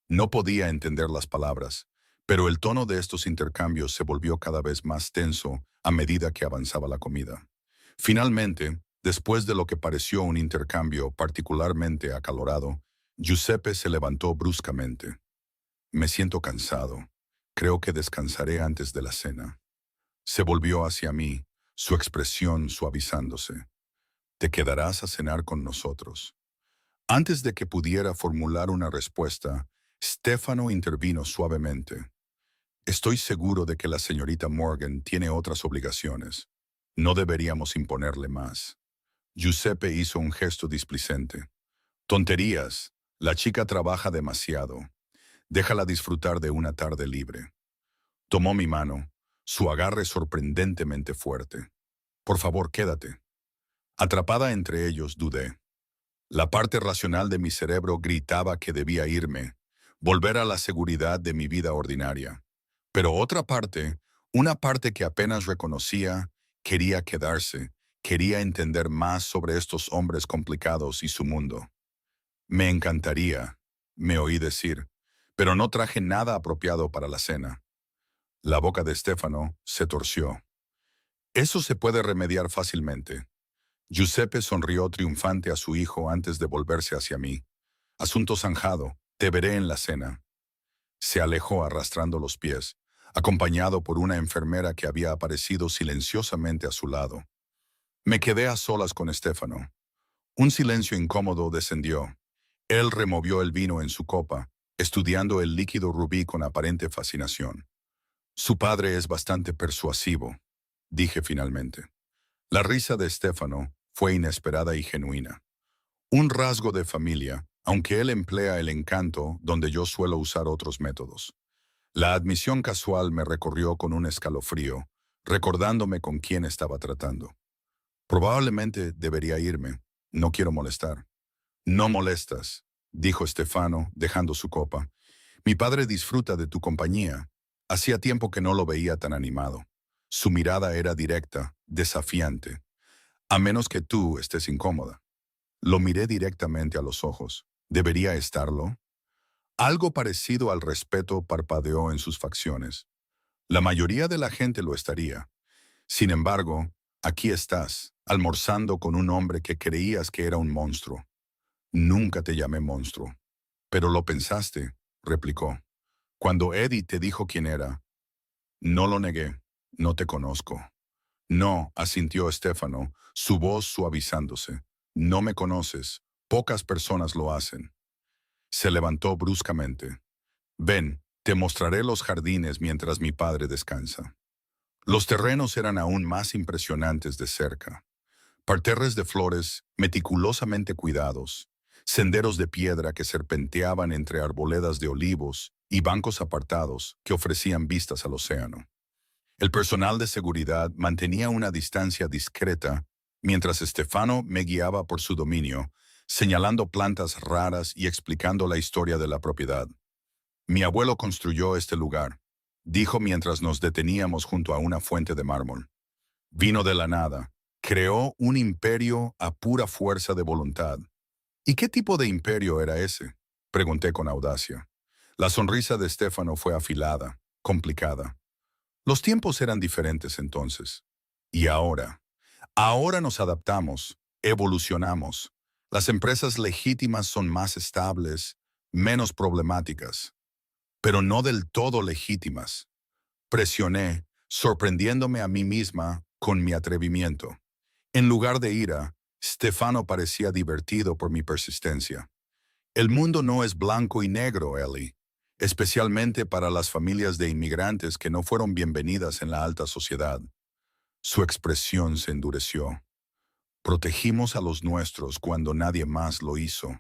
No podía entender las palabras, pero el tono de estos intercambios se volvió cada vez más tenso a medida que avanzaba la comida. Finalmente, después de lo que pareció un intercambio particularmente acalorado, Giuseppe se levantó bruscamente. Me siento cansado. Creo que descansaré antes de la cena. Se volvió hacia mí, su expresión suavizándose. Te quedarás a cenar con nosotros. Antes de que pudiera formular una respuesta, Stefano intervino suavemente. Estoy seguro de que la señorita Morgan tiene otras obligaciones. No deberíamos imponerle más. Giuseppe hizo un gesto displicente. Tonterías. La chica trabaja demasiado. Déjala disfrutar de una tarde libre. Tomó mi mano, su agarre sorprendentemente fuerte. Por favor, quédate. Atrapada entre ellos, dudé. La parte racional de mi cerebro gritaba que debía irme, volver a la seguridad de mi vida ordinaria. Pero otra parte, una parte que apenas reconocía, quería quedarse, quería entender más sobre estos hombres complicados y su mundo. Me encantaría, me oí decir, pero no traje nada apropiado para la cena. La boca de Stefano se torció. Eso se puede remediar fácilmente. Giuseppe sonrió triunfante a su hijo antes de volverse hacia mí. Asunto zanjado, te veré en la cena. Se alejó arrastrando los pies, acompañado por una enfermera que había aparecido silenciosamente a su lado. Me quedé a solas con Stefano. Un silencio incómodo descendió. Él removió el vino en su copa, estudiando el líquido rubí con aparente fascinación. Su padre es bastante persuasivo, dije finalmente. La risa de Stefano fue inesperada y genuina. Un rasgo de familia, aunque él emplea el encanto donde yo suelo usar otros métodos. La admisión casual me recorrió con un escalofrío, recordándome con quién estaba tratando. Probablemente debería irme. No quiero molestar. No molestas, dijo Stefano, dejando su copa. Mi padre disfruta de tu compañía. Hacía tiempo que no lo veía tan animado. Su mirada era directa, desafiante. A menos que tú estés incómoda. Lo miré directamente a los ojos. ¿Debería estarlo? Algo parecido al respeto parpadeó en sus facciones. La mayoría de la gente lo estaría. Sin embargo, aquí estás, almorzando con un hombre que creías que era un monstruo. Nunca te llamé monstruo. Pero lo pensaste, replicó. Cuando Eddie te dijo quién era, no lo negué. No te conozco. No, asintió Stefano, su voz suavizándose. No me conoces. Pocas personas lo hacen. Se levantó bruscamente. Ven, te mostraré los jardines mientras mi padre descansa. Los terrenos eran aún más impresionantes de cerca. Parterres de flores meticulosamente cuidados, senderos de piedra que serpenteaban entre arboledas de olivos y bancos apartados que ofrecían vistas al océano. El personal de seguridad mantenía una distancia discreta mientras Stefano me guiaba por su dominio, señalando plantas raras y explicando la historia de la propiedad. Mi abuelo construyó este lugar, dijo mientras nos deteníamos junto a una fuente de mármol. Vino de la nada, creó un imperio a pura fuerza de voluntad. ¿Y qué tipo de imperio era ese? Pregunté con audacia. La sonrisa de Stefano fue afilada, complicada. Los tiempos eran diferentes entonces. Y ahora. Ahora nos adaptamos, evolucionamos. Las empresas legítimas son más estables, menos problemáticas, pero no del todo legítimas. Presioné, sorprendiéndome a mí misma con mi atrevimiento. En lugar de ira, Stefano parecía divertido por mi persistencia. El mundo no es blanco y negro, Ellie, especialmente para las familias de inmigrantes que no fueron bienvenidas en la alta sociedad. Su expresión se endureció. Protegimos a los nuestros cuando nadie más lo hizo.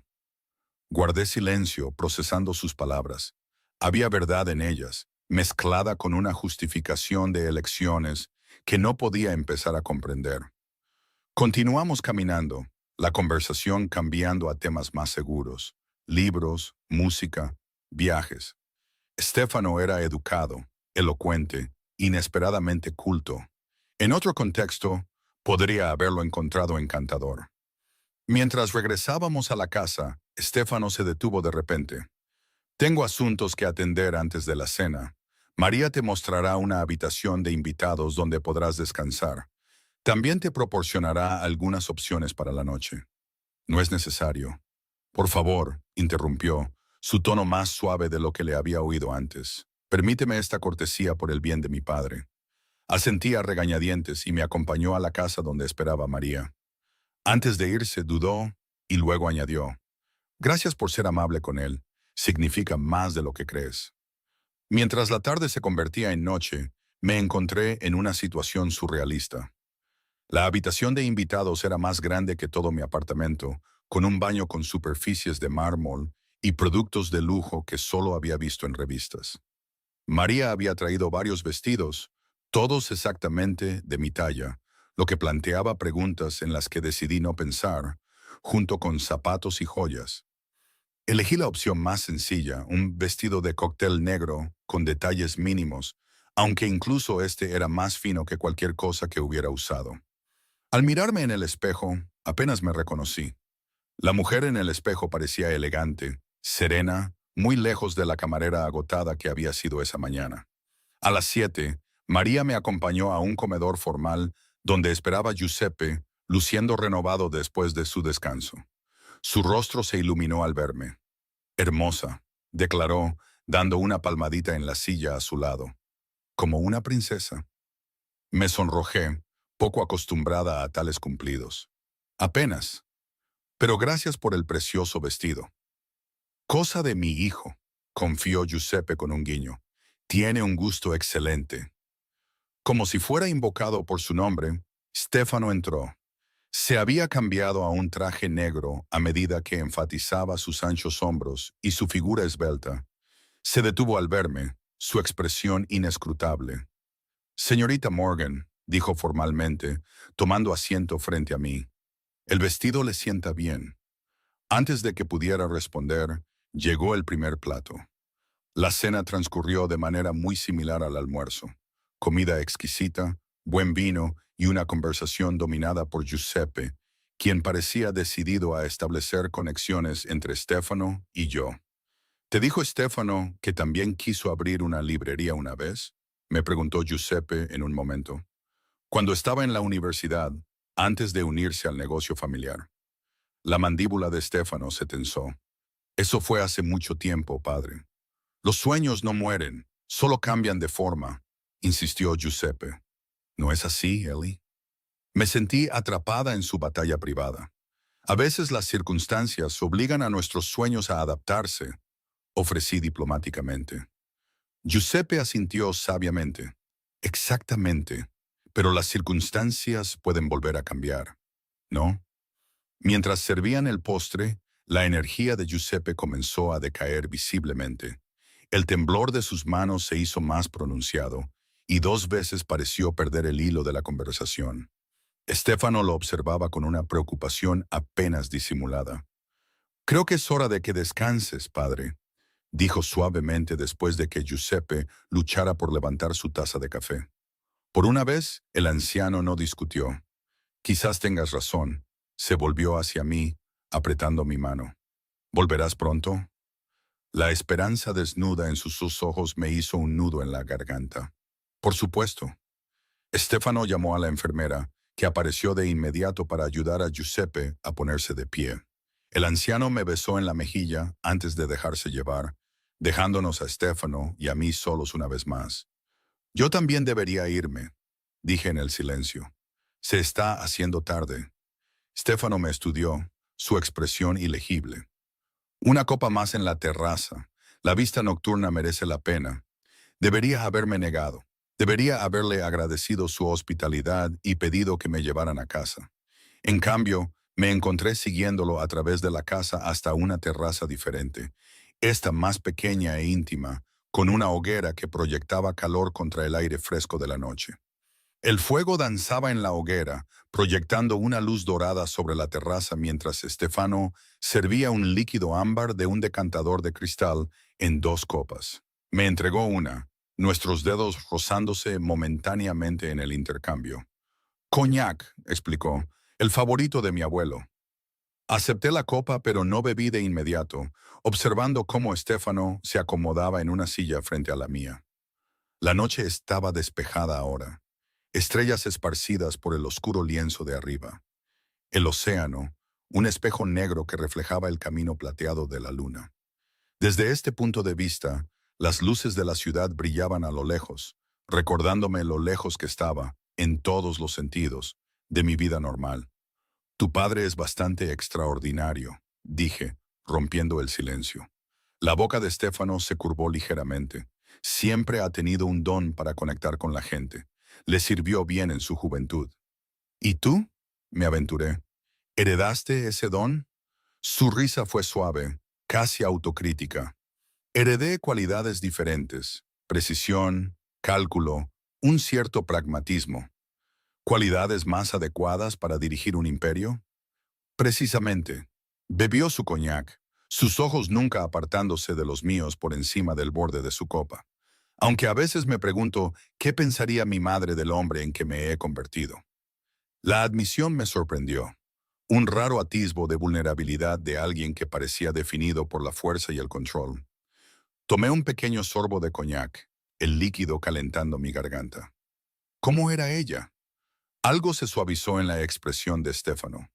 Guardé silencio, procesando sus palabras. Había verdad en ellas, mezclada con una justificación de elecciones que no podía empezar a comprender. Continuamos caminando, la conversación cambiando a temas más seguros. Libros, música, viajes. Stefano era educado, elocuente, inesperadamente culto. En otro contexto, podría haberlo encontrado encantador. Mientras regresábamos a la casa, Stefano se detuvo de repente. Tengo asuntos que atender antes de la cena. María te mostrará una habitación de invitados donde podrás descansar. También te proporcionará algunas opciones para la noche. No es necesario. Por favor, interrumpió, su tono más suave de lo que le había oído antes. Permíteme esta cortesía por el bien de mi padre. Asentí a regañadientes y me acompañó a la casa donde esperaba María. Antes de irse dudó y luego añadió, gracias por ser amable con él. Significa más de lo que crees. Mientras la tarde se convertía en noche, me encontré en una situación surrealista. La habitación de invitados era más grande que todo mi apartamento, con un baño con superficies de mármol y productos de lujo que solo había visto en revistas. María había traído varios vestidos, todos exactamente de mi talla, lo que planteaba preguntas en las que decidí no pensar, junto con zapatos y joyas. Elegí la opción más sencilla, un vestido de cóctel negro con detalles mínimos, aunque incluso este era más fino que cualquier cosa que hubiera usado. Al mirarme en el espejo, apenas me reconocí. La mujer en el espejo parecía elegante, serena, muy lejos de la camarera agotada que había sido esa mañana. A las 7, María me acompañó a un comedor formal donde esperaba Giuseppe, luciendo renovado después de su descanso. Su rostro se iluminó al verme. Hermosa, declaró, dando una palmadita en la silla a su lado. Como una princesa. Me sonrojé, poco acostumbrada a tales cumplidos. Apenas. Pero gracias por el precioso vestido. Cosa de mi hijo, confió Giuseppe con un guiño. Tiene un gusto excelente. Como si fuera invocado por su nombre, Stefano entró. Se había cambiado a un traje negro a medida que enfatizaba sus anchos hombros y su figura esbelta. Se detuvo al verme, su expresión inescrutable. Señorita Morgan, dijo formalmente, tomando asiento frente a mí. El vestido le sienta bien. Antes de que pudiera responder, llegó el primer plato. La cena transcurrió de manera muy similar al almuerzo. Comida exquisita, buen vino y una conversación dominada por Giuseppe, quien parecía decidido a establecer conexiones entre Stefano y yo. ¿Te dijo Stefano que también quiso abrir una librería una vez? Me preguntó Giuseppe en un momento. Cuando estaba en la universidad, antes de unirse al negocio familiar. La mandíbula de Stefano se tensó. Eso fue hace mucho tiempo, padre. Los sueños no mueren, solo cambian de forma, insistió Giuseppe. ¿No es así, Ellie? Me sentí atrapada en su batalla privada. A veces las circunstancias obligan a nuestros sueños a adaptarse, ofrecí diplomáticamente. Giuseppe asintió sabiamente. Exactamente, pero las circunstancias pueden volver a cambiar, ¿no? Mientras servían el postre, la energía de Giuseppe comenzó a decaer visiblemente. El temblor de sus manos se hizo más pronunciado, y 2 veces pareció perder el hilo de la conversación. Stefano lo observaba con una preocupación apenas disimulada. Creo que es hora de que descanses, padre, dijo suavemente después de que Giuseppe luchara por levantar su taza de café. Por una vez, el anciano no discutió. Quizás tengas razón. Se volvió hacia mí, apretando mi mano. ¿Volverás pronto? La esperanza desnuda en sus ojos me hizo un nudo en la garganta. Por supuesto. Stefano llamó a la enfermera, que apareció de inmediato para ayudar a Giuseppe a ponerse de pie. El anciano me besó en la mejilla antes de dejarse llevar, dejándonos a Stefano y a mí solos una vez más. Yo también debería irme, dije en el silencio. Se está haciendo tarde. Stefano me estudió, su expresión ilegible. Una copa más en la terraza. La vista nocturna merece la pena. Debería haberme negado. Debería haberle agradecido su hospitalidad y pedido que me llevaran a casa. En cambio, me encontré siguiéndolo a través de la casa hasta una terraza diferente, esta más pequeña e íntima, con una hoguera que proyectaba calor contra el aire fresco de la noche. El fuego danzaba en la hoguera, proyectando una luz dorada sobre la terraza mientras Stefano servía un líquido ámbar de un decantador de cristal en 2 copas. Me entregó una, nuestros dedos rozándose momentáneamente en el intercambio. «Coñac», explicó, «el favorito de mi abuelo». Acepté la copa, pero no bebí de inmediato, observando cómo Stefano se acomodaba en una silla frente a la mía. La noche estaba despejada ahora. Estrellas esparcidas por el oscuro lienzo de arriba. El océano, un espejo negro que reflejaba el camino plateado de la luna. Desde este punto de vista, las luces de la ciudad brillaban a lo lejos, recordándome lo lejos que estaba, en todos los sentidos, de mi vida normal. Tu padre es bastante extraordinario, dije, rompiendo el silencio. La boca de Stefano se curvó ligeramente. Siempre ha tenido un don para conectar con la gente. Le sirvió bien en su juventud. ¿Y tú?, me aventuré. ¿Heredaste ese don? Su risa fue suave, casi autocrítica. Heredé cualidades diferentes, precisión, cálculo, un cierto pragmatismo. ¿Cualidades más adecuadas para dirigir un imperio? Precisamente. Bebió su coñac. sus ojos nunca apartándose de los míos por encima del borde de su copa. Aunque a veces me pregunto qué pensaría mi madre del hombre en que me he convertido. La admisión me sorprendió. Un raro atisbo de vulnerabilidad de alguien que parecía definido por la fuerza y el control. Tomé un pequeño sorbo de coñac, el líquido calentando mi garganta. ¿Cómo era ella? Algo se suavizó en la expresión de Stefano.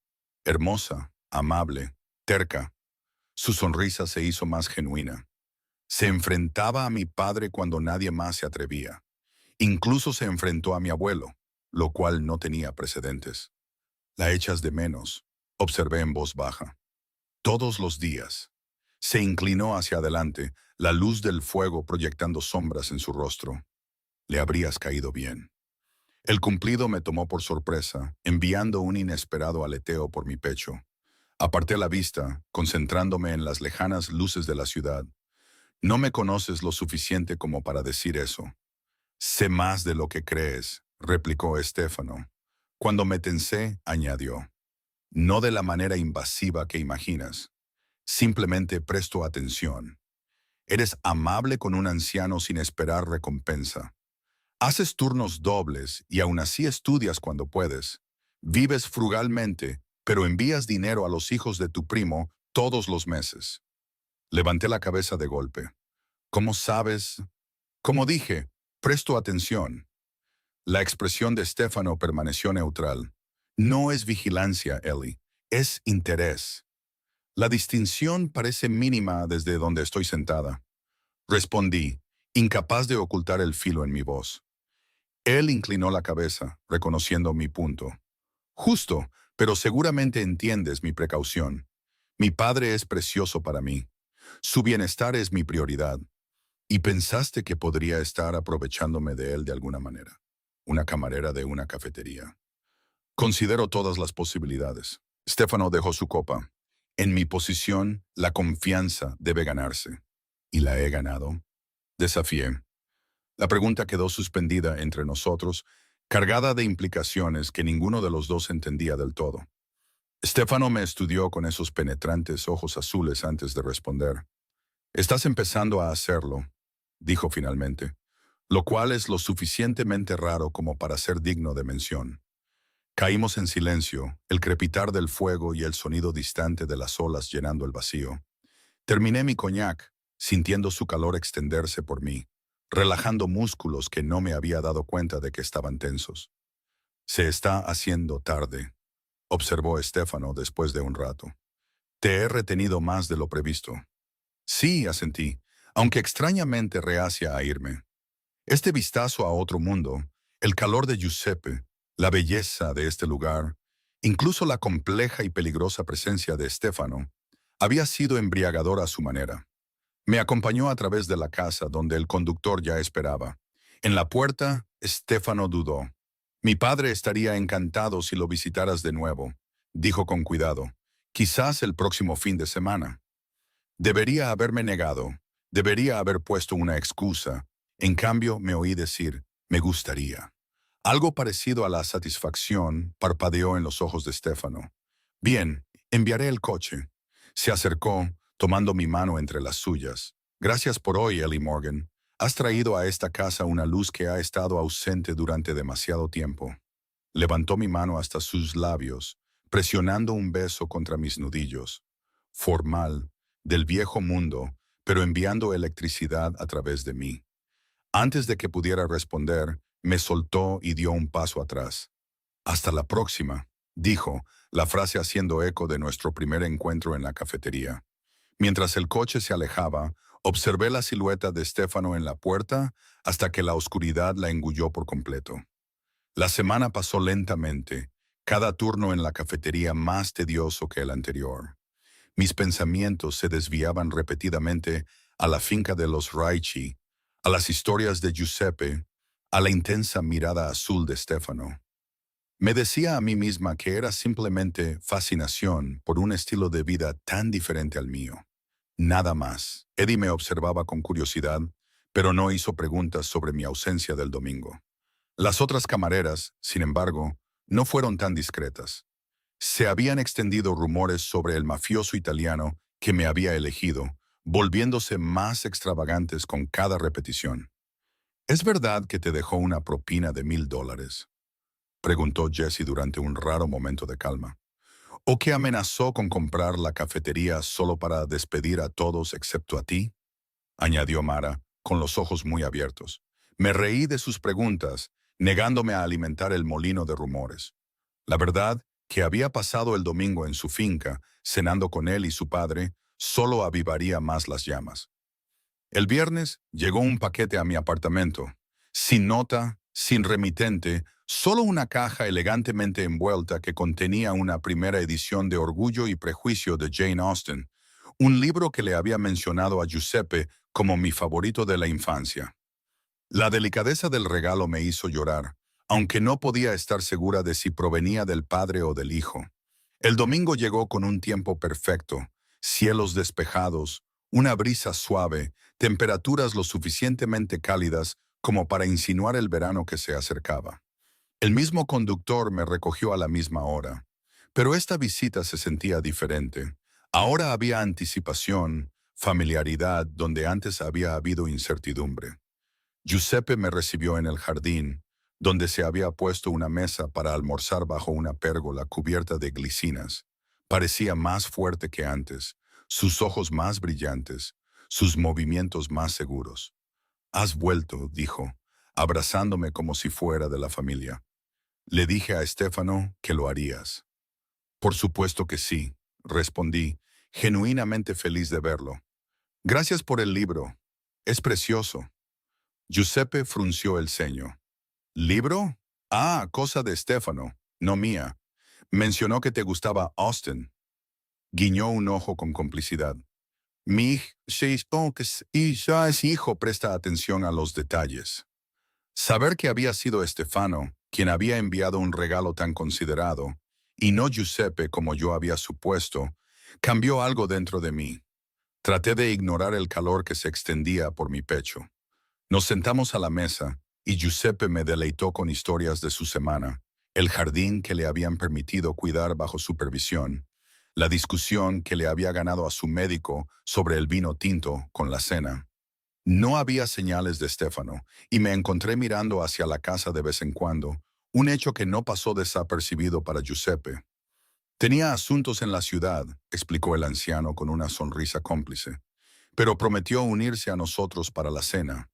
Hermosa, amable, terca. Su sonrisa se hizo más genuina. Se enfrentaba a mi padre cuando nadie más se atrevía. Incluso se enfrentó a mi abuelo, lo cual no tenía precedentes. La echas de menos, observé en voz baja. Todos los días. Se inclinó hacia adelante, la luz del fuego proyectando sombras en su rostro. Le habrías caído bien. El cumplido me tomó por sorpresa, enviando un inesperado aleteo por mi pecho. Aparté la vista, concentrándome en las lejanas luces de la ciudad. No me conoces lo suficiente como para decir eso. Sé más de lo que crees, replicó Stefano. Cuando me tensé, añadió. No de la manera invasiva que imaginas. Simplemente presto atención. Eres amable con un anciano sin esperar recompensa. Haces turnos dobles y aún así estudias cuando puedes. Vives frugalmente, pero envías dinero a los hijos de tu primo todos los meses. Levanté la cabeza de golpe. ¿Cómo sabes? Como dije, presto atención. La expresión de Stefano permaneció neutral. No es vigilancia, Ellie, es interés. La distinción parece mínima desde donde estoy sentada. Respondí, incapaz de ocultar el filo en mi voz. Él inclinó la cabeza, reconociendo mi punto. Justo, pero seguramente entiendes mi precaución. Mi padre es precioso para mí. Su bienestar es mi prioridad. ¿Y pensaste que podría estar aprovechándome de él de alguna manera? Una camarera de una cafetería. Considero todas las posibilidades. Stefano dejó su copa. En mi posición, la confianza debe ganarse. ¿Y la he ganado? Desafié. La pregunta quedó suspendida entre nosotros, cargada de implicaciones que ninguno de los dos entendía del todo. Stefano me estudió con esos penetrantes ojos azules antes de responder. Estás empezando a hacerlo, dijo finalmente, lo cual es lo suficientemente raro como para ser digno de mención. Caímos en silencio, el crepitar del fuego y el sonido distante de las olas llenando el vacío. Terminé mi coñac, sintiendo su calor extenderse por mí, relajando músculos que no me había dado cuenta de que estaban tensos. Se está haciendo tarde, observó Stefano después de un rato. Te he retenido más de lo previsto. Sí, asentí, aunque extrañamente reacia a irme. Este vistazo a otro mundo, el calor de Giuseppe, la belleza de este lugar, incluso la compleja y peligrosa presencia de Stefano, había sido embriagador a su manera. Me acompañó a través de la casa donde el conductor ya esperaba. En la puerta, Stefano dudó. Mi padre estaría encantado si lo visitaras de nuevo, dijo con cuidado. Quizás el próximo fin de semana. Debería haberme negado, debería haber puesto una excusa. En cambio, me oí decir, me gustaría. Algo parecido a la satisfacción parpadeó en los ojos de Stefano. Bien, enviaré el coche. Se acercó, tomando mi mano entre las suyas. Gracias por hoy, Ellie Morgan. Has traído a esta casa una luz que ha estado ausente durante demasiado tiempo. Levantó mi mano hasta sus labios, presionando un beso contra mis nudillos. Formal, del viejo mundo, pero enviando electricidad a través de mí. Antes de que pudiera responder, me soltó y dio un paso atrás. Hasta la próxima, dijo, la frase haciendo eco de nuestro primer encuentro en la cafetería. Mientras el coche se alejaba, observé la silueta de Stefano en la puerta hasta que la oscuridad la engulló por completo. La semana pasó lentamente, cada turno en la cafetería más tedioso que el anterior. Mis pensamientos se desviaban repetidamente a la finca de los Raici, a las historias de Giuseppe, a la intensa mirada azul de Stefano. Me decía a mí misma que era simplemente fascinación por un estilo de vida tan diferente al mío. Nada más. Eddie me observaba con curiosidad, pero no hizo preguntas sobre mi ausencia del domingo. Las otras camareras, sin embargo, no fueron tan discretas. Se habían extendido rumores sobre el mafioso italiano que me había elegido, volviéndose más extravagantes con cada repetición. ¿Es verdad que te dejó una propina de $1000? Preguntó Jesse durante un raro momento de calma. ¿O que amenazó con comprar la cafetería solo para despedir a todos excepto a ti? Añadió Mara, con los ojos muy abiertos. Me reí de sus preguntas, negándome a alimentar el molino de rumores. La verdad, que había pasado el domingo en su finca, cenando con él y su padre, solo avivaría más las llamas. El viernes llegó un paquete a mi apartamento, sin nota, sin remitente, solo una caja elegantemente envuelta que contenía una primera edición de Orgullo y Prejuicio de Jane Austen, un libro que le había mencionado a Giuseppe como mi favorito de la infancia. La delicadeza del regalo me hizo llorar, aunque no podía estar segura de si provenía del padre o del hijo. El domingo llegó con un tiempo perfecto, cielos despejados, una brisa suave, temperaturas lo suficientemente cálidas como para insinuar el verano que se acercaba. El mismo conductor me recogió a la misma hora, pero esta visita se sentía diferente. Ahora había anticipación, familiaridad donde antes había habido incertidumbre. Giuseppe me recibió en el jardín, donde se había puesto una mesa para almorzar bajo una pérgola cubierta de glicinas. Parecía más fuerte que antes, sus ojos más brillantes, sus movimientos más seguros. «Has vuelto», dijo, abrazándome como si fuera de la familia. Le dije a Stefano que lo harías. «Por supuesto que sí», respondí, genuinamente feliz de verlo. «Gracias por el libro. Es precioso». Giuseppe frunció el ceño. ¿Libro? Ah, cosa de Stefano, no mía. Mencionó que te gustaba Austen. Guiñó un ojo con complicidad. Mi y ya es hijo presta atención a los detalles. Saber que había sido Stefano quien había enviado un regalo tan considerado, y no Giuseppe como yo había supuesto, cambió algo dentro de mí. Traté de ignorar el calor que se extendía por mi pecho. Nos sentamos a la mesa y Giuseppe me deleitó con historias de su semana, el jardín que le habían permitido cuidar bajo supervisión, la discusión que le había ganado a su médico sobre el vino tinto con la cena. No había señales de Stefano y me encontré mirando hacia la casa de vez en cuando, un hecho que no pasó desapercibido para Giuseppe. Tenía asuntos en la ciudad, explicó el anciano con una sonrisa cómplice, pero prometió unirse a nosotros para la cena.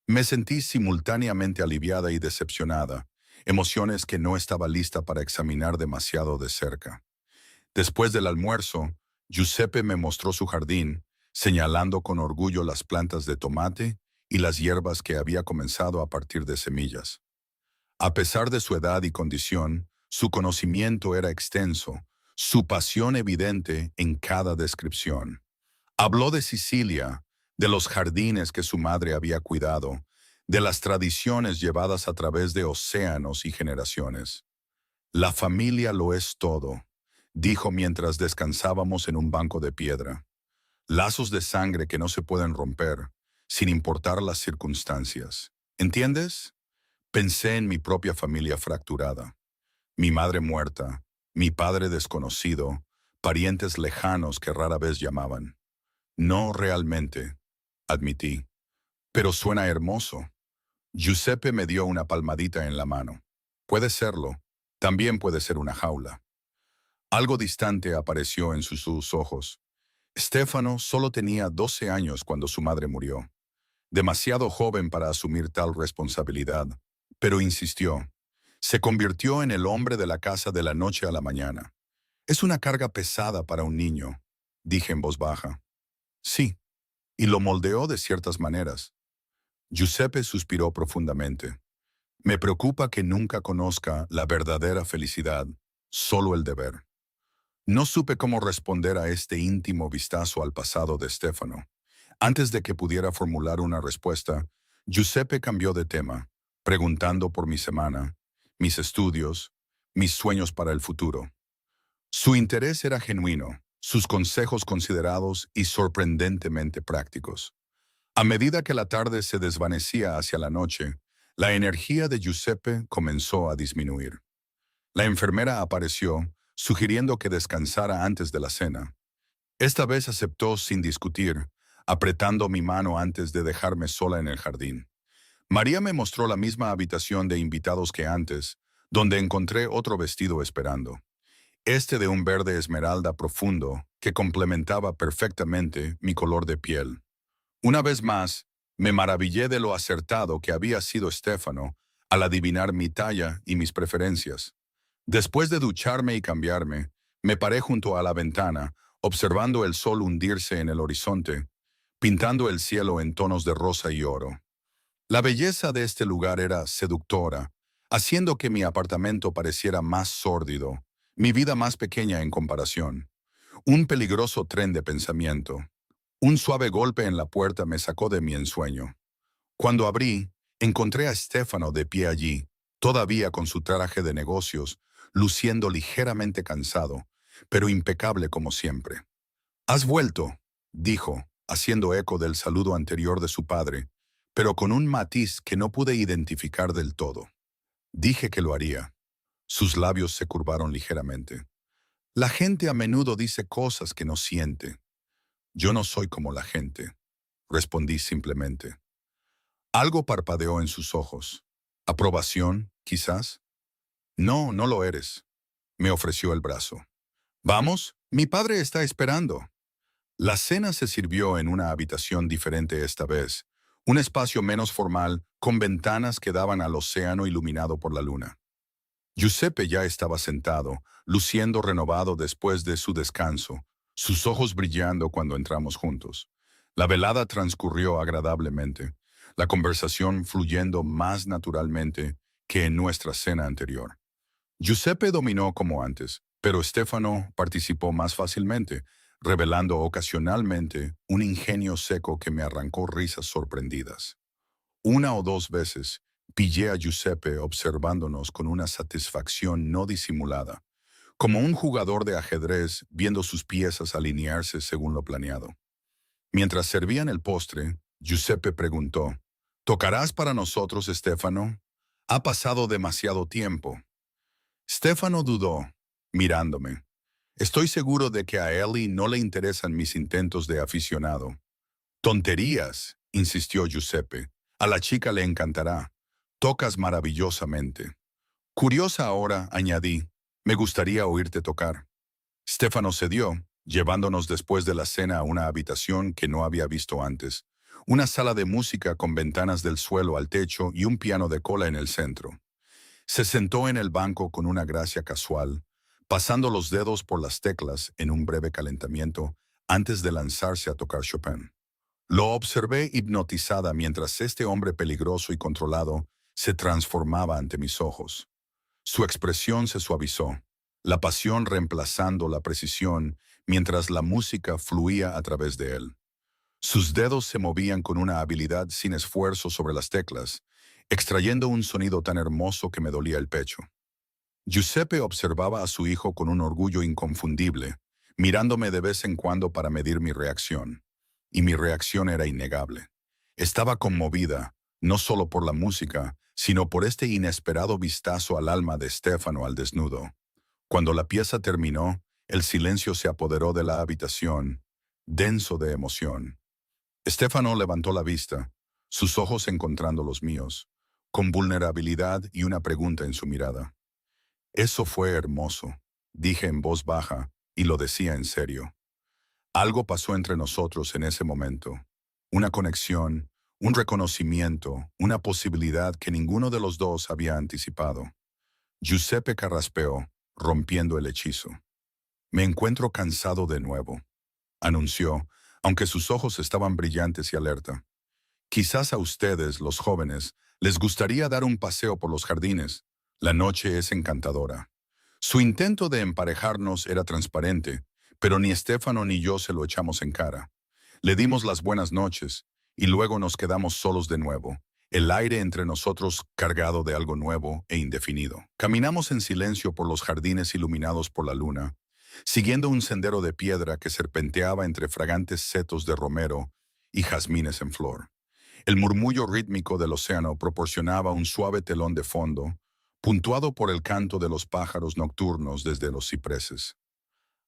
Me sentí simultáneamente aliviada y decepcionada, emociones que no estaba lista para examinar demasiado de cerca. Después del almuerzo, Giuseppe me mostró su jardín, señalando con orgullo las plantas de tomate y las hierbas que había comenzado a partir de semillas. A pesar de su edad y condición, su conocimiento era extenso, su pasión evidente en cada descripción. Habló de Sicilia, de los jardines que su madre había cuidado, de las tradiciones llevadas a través de océanos y generaciones. La familia lo es todo, dijo mientras descansábamos en un banco de piedra. Lazos de sangre que no se pueden romper, sin importar las circunstancias. ¿Entiendes? Pensé en mi propia familia fracturada. Mi madre muerta, mi padre desconocido, parientes lejanos que rara vez llamaban. No realmente, admití. Pero suena hermoso. Giuseppe me dio una palmadita en la mano. Puede serlo. También puede ser una jaula. Algo distante apareció en sus ojos. Stefano solo tenía 12 años cuando su madre murió. Demasiado joven para asumir tal responsabilidad, pero insistió. Se convirtió en el hombre de la casa de la noche a la mañana. Es una carga pesada para un niño, dije en voz baja. Sí, y lo moldeó de ciertas maneras. Giuseppe suspiró profundamente. Me preocupa que nunca conozca la verdadera felicidad, solo el deber. No supe cómo responder a este íntimo vistazo al pasado de Stefano. Antes de que pudiera formular una respuesta, Giuseppe cambió de tema, preguntando por mi semana, mis estudios, mis sueños para el futuro. Su interés era genuino, sus consejos considerados y sorprendentemente prácticos. A medida que la tarde se desvanecía hacia la noche, la energía de Giuseppe comenzó a disminuir. La enfermera apareció, sugiriendo que descansara antes de la cena. Esta vez aceptó sin discutir, apretando mi mano antes de dejarme sola en el jardín. María me mostró la misma habitación de invitados que antes, donde encontré otro vestido esperando. Este de un verde esmeralda profundo que complementaba perfectamente mi color de piel. Una vez más, me maravillé de lo acertado que había sido Stefano al adivinar mi talla y mis preferencias. Después de ducharme y cambiarme, me paré junto a la ventana, observando el sol hundirse en el horizonte, pintando el cielo en tonos de rosa y oro. La belleza de este lugar era seductora, haciendo que mi apartamento pareciera más sórdido, mi vida más pequeña en comparación. Un peligroso tren de pensamiento. Un suave golpe en la puerta me sacó de mi ensueño. Cuando abrí, encontré a Stefano de pie allí, todavía con su traje de negocios, luciendo ligeramente cansado, pero impecable como siempre. «Has vuelto», dijo, haciendo eco del saludo anterior de su padre, pero con un matiz que no pude identificar del todo. Dije que lo haría. Sus labios se curvaron ligeramente. «La gente a menudo dice cosas que no siente. Yo no soy como la gente», respondí simplemente. Algo parpadeó en sus ojos. ¿Aprobación, quizás? «No, no lo eres», me ofreció el brazo. «Vamos, mi padre está esperando». La cena se sirvió en una habitación diferente esta vez, un espacio menos formal, con ventanas que daban al océano iluminado por la luna. Giuseppe ya estaba sentado, luciendo renovado después de su descanso, sus ojos brillando cuando entramos juntos. La velada transcurrió agradablemente, la conversación fluyendo más naturalmente que en nuestra cena anterior. Giuseppe dominó como antes, pero Stefano participó más fácilmente, revelando ocasionalmente un ingenio seco que me arrancó risas sorprendidas. Una o dos veces pillé a Giuseppe observándonos con una satisfacción no disimulada, como un jugador de ajedrez viendo sus piezas alinearse según lo planeado. Mientras servían el postre, Giuseppe preguntó: «¿Tocarás para nosotros, Stefano? Ha pasado demasiado tiempo». Stefano dudó, mirándome. Estoy seguro de que a Ellie no le interesan mis intentos de aficionado. «Tonterías», insistió Giuseppe. «A la chica le encantará. Tocas maravillosamente». «Curiosa ahora», añadí, «me gustaría oírte tocar». Stefano cedió, llevándonos después de la cena a una habitación que no había visto antes, una sala de música con ventanas del suelo al techo y un piano de cola en el centro. Se sentó en el banco con una gracia casual, pasando los dedos por las teclas en un breve calentamiento antes de lanzarse a tocar Chopin. Lo observé hipnotizada mientras este hombre peligroso y controlado se transformaba ante mis ojos. Su expresión se suavizó, la pasión reemplazando la precisión mientras la música fluía a través de él. Sus dedos se movían con una habilidad sin esfuerzo sobre las teclas, extrayendo un sonido tan hermoso que me dolía el pecho. Giuseppe observaba a su hijo con un orgullo inconfundible, mirándome de vez en cuando para medir mi reacción. Y mi reacción era innegable. Estaba conmovida, no solo por la música, sino por este inesperado vistazo al alma de Stefano al desnudo. Cuando la pieza terminó, el silencio se apoderó de la habitación, denso de emoción. Stefano levantó la vista, sus ojos encontrando los míos, con vulnerabilidad y una pregunta en su mirada. «Eso fue hermoso», dije en voz baja, y lo decía en serio. Algo pasó entre nosotros en ese momento. Una conexión, un reconocimiento, una posibilidad que ninguno de los dos había anticipado. Giuseppe carraspeó, rompiendo el hechizo. «Me encuentro cansado de nuevo», anunció, aunque sus ojos estaban brillantes y alerta. «Quizás a ustedes, los jóvenes, les gustaría dar un paseo por los jardines. La noche es encantadora». Su intento de emparejarnos era transparente, pero ni Stefano ni yo se lo echamos en cara. Le dimos las buenas noches, y luego nos quedamos solos de nuevo, el aire entre nosotros cargado de algo nuevo e indefinido. Caminamos en silencio por los jardines iluminados por la luna, siguiendo un sendero de piedra que serpenteaba entre fragantes setos de romero y jazmines en flor. El murmullo rítmico del océano proporcionaba un suave telón de fondo, puntuado por el canto de los pájaros nocturnos desde los cipreses.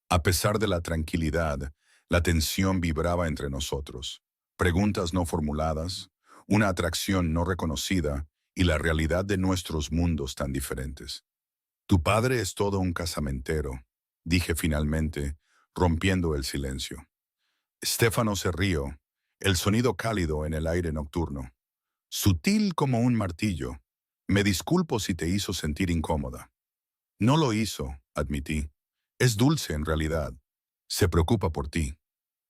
A pesar de la tranquilidad, La tensión vibraba entre nosotros. Preguntas no formuladas, una atracción no reconocida y la realidad de nuestros mundos tan diferentes. Tu padre es todo un casamentero, dije finalmente, rompiendo el silencio. Stefano se rió, el sonido cálido en el aire nocturno. Sutil como un martillo. Me disculpo si te hizo sentir incómoda. No lo hizo, admití. Es dulce en realidad. Se preocupa por ti.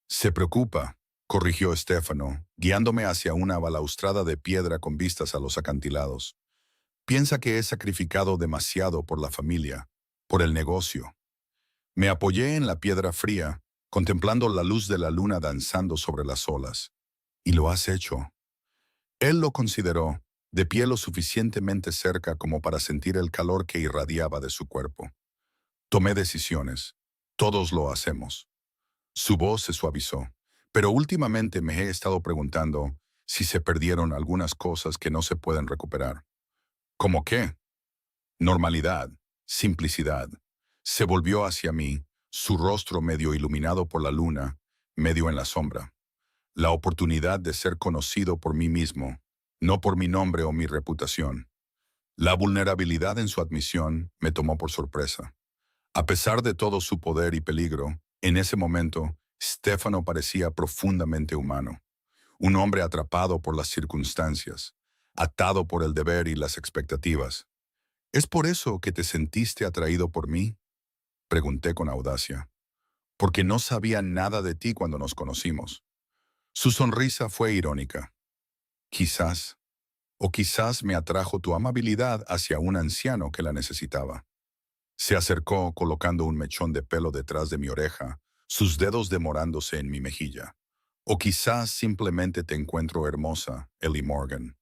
Se preocupa, corrigió Stefano, guiándome hacia una balaustrada de piedra con vistas a los acantilados. Piensa que he sacrificado demasiado por la familia, por el negocio. Me apoyé en la piedra fría, contemplando la luz de la luna danzando sobre las olas. Y lo has hecho. Él lo consideró, de pie lo suficientemente cerca como para sentir el calor que irradiaba de su cuerpo. Tomé decisiones. Todos lo hacemos. Su voz se suavizó, pero últimamente me he estado preguntando si se perdieron algunas cosas que no se pueden recuperar. ¿Cómo qué? Normalidad, simplicidad. Se volvió hacia mí, su rostro medio iluminado por la luna, medio en la sombra. La oportunidad de ser conocido por mí mismo, no por mi nombre o mi reputación. La vulnerabilidad en su admisión me tomó por sorpresa. A pesar de todo su poder y peligro, en ese momento, Stefano parecía profundamente humano. Un hombre atrapado por las circunstancias, atado por el deber y las expectativas. ¿Es por eso que te sentiste atraído por mí? Pregunté con audacia. Porque no sabía nada de ti cuando nos conocimos. Su sonrisa fue irónica. Quizás, o quizás me atrajo tu amabilidad hacia un anciano que la necesitaba. Se acercó colocando un mechón de pelo detrás de mi oreja, sus dedos demorándose en mi mejilla. O quizás simplemente te encuentro hermosa, Ellie Morgan.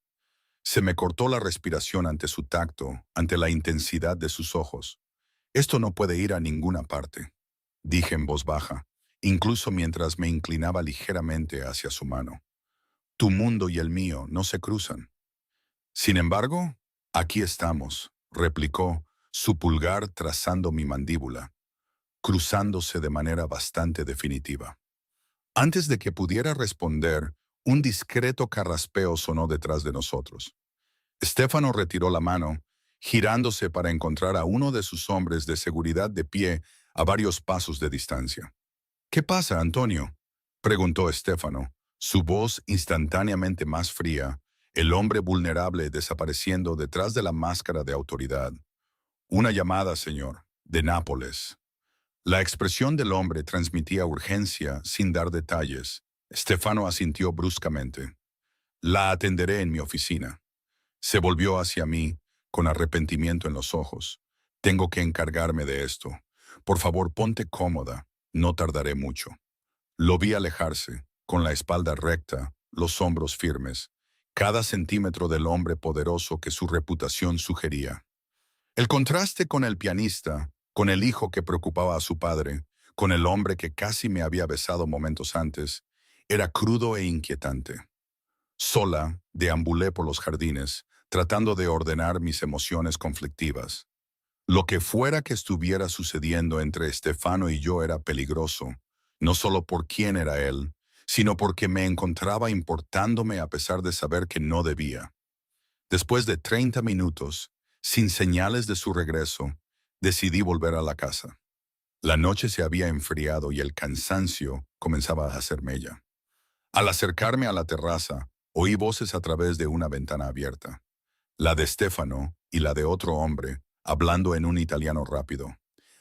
Se me cortó la respiración ante su tacto, ante la intensidad de sus ojos. Esto no puede ir a ninguna parte, dije en voz baja, incluso mientras me inclinaba ligeramente hacia su mano. Tu mundo y el mío no se cruzan. Sin embargo, aquí estamos, replicó, su pulgar trazando mi mandíbula, cruzándose de manera bastante definitiva. Antes de que pudiera responder, un discreto carraspeo sonó detrás de nosotros. Stefano retiró la mano, girándose para encontrar a uno de sus hombres de seguridad de pie a varios pasos de distancia. ¿Qué pasa, Antonio?, preguntó Stefano, su voz instantáneamente más fría, el hombre vulnerable desapareciendo detrás de la máscara de autoridad. Una llamada, señor, de Nápoles. La expresión del hombre transmitía urgencia sin dar detalles. Stefano asintió bruscamente. La atenderé en mi oficina. Se volvió hacia mí, con arrepentimiento en los ojos. Tengo que encargarme de esto. Por favor, ponte cómoda. No tardaré mucho. Lo vi alejarse, con la espalda recta, los hombros firmes, cada centímetro del hombre poderoso que su reputación sugería. El contraste con el pianista, con el hijo que preocupaba a su padre, con el hombre que casi me había besado momentos antes, era crudo e inquietante. Sola, deambulé por los jardines, tratando de ordenar mis emociones conflictivas. Lo que fuera que estuviera sucediendo entre Stefano y yo era peligroso, no solo por quién era él, sino porque me encontraba importándome a pesar de saber que no debía. Después de 30 minutos, sin señales de su regreso, decidí volver a la casa. La noche se había enfriado y el cansancio comenzaba a hacer mella. Al acercarme a la terraza, oí voces a través de una ventana abierta. La de Stefano y la de otro hombre, hablando en un italiano rápido.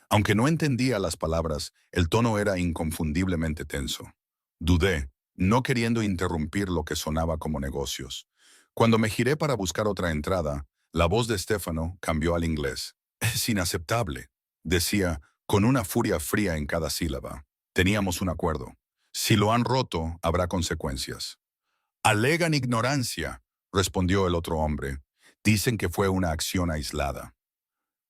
Aunque no entendía las palabras, el tono era inconfundiblemente tenso. Dudé, no queriendo interrumpir lo que sonaba como negocios. Cuando me giré para buscar otra entrada, la voz de Stefano cambió al inglés. «Es inaceptable», decía, con una furia fría en cada sílaba. Teníamos un acuerdo. Si lo han roto, habrá consecuencias. «Alegan ignorancia», respondió el otro hombre. «Dicen que fue una acción aislada».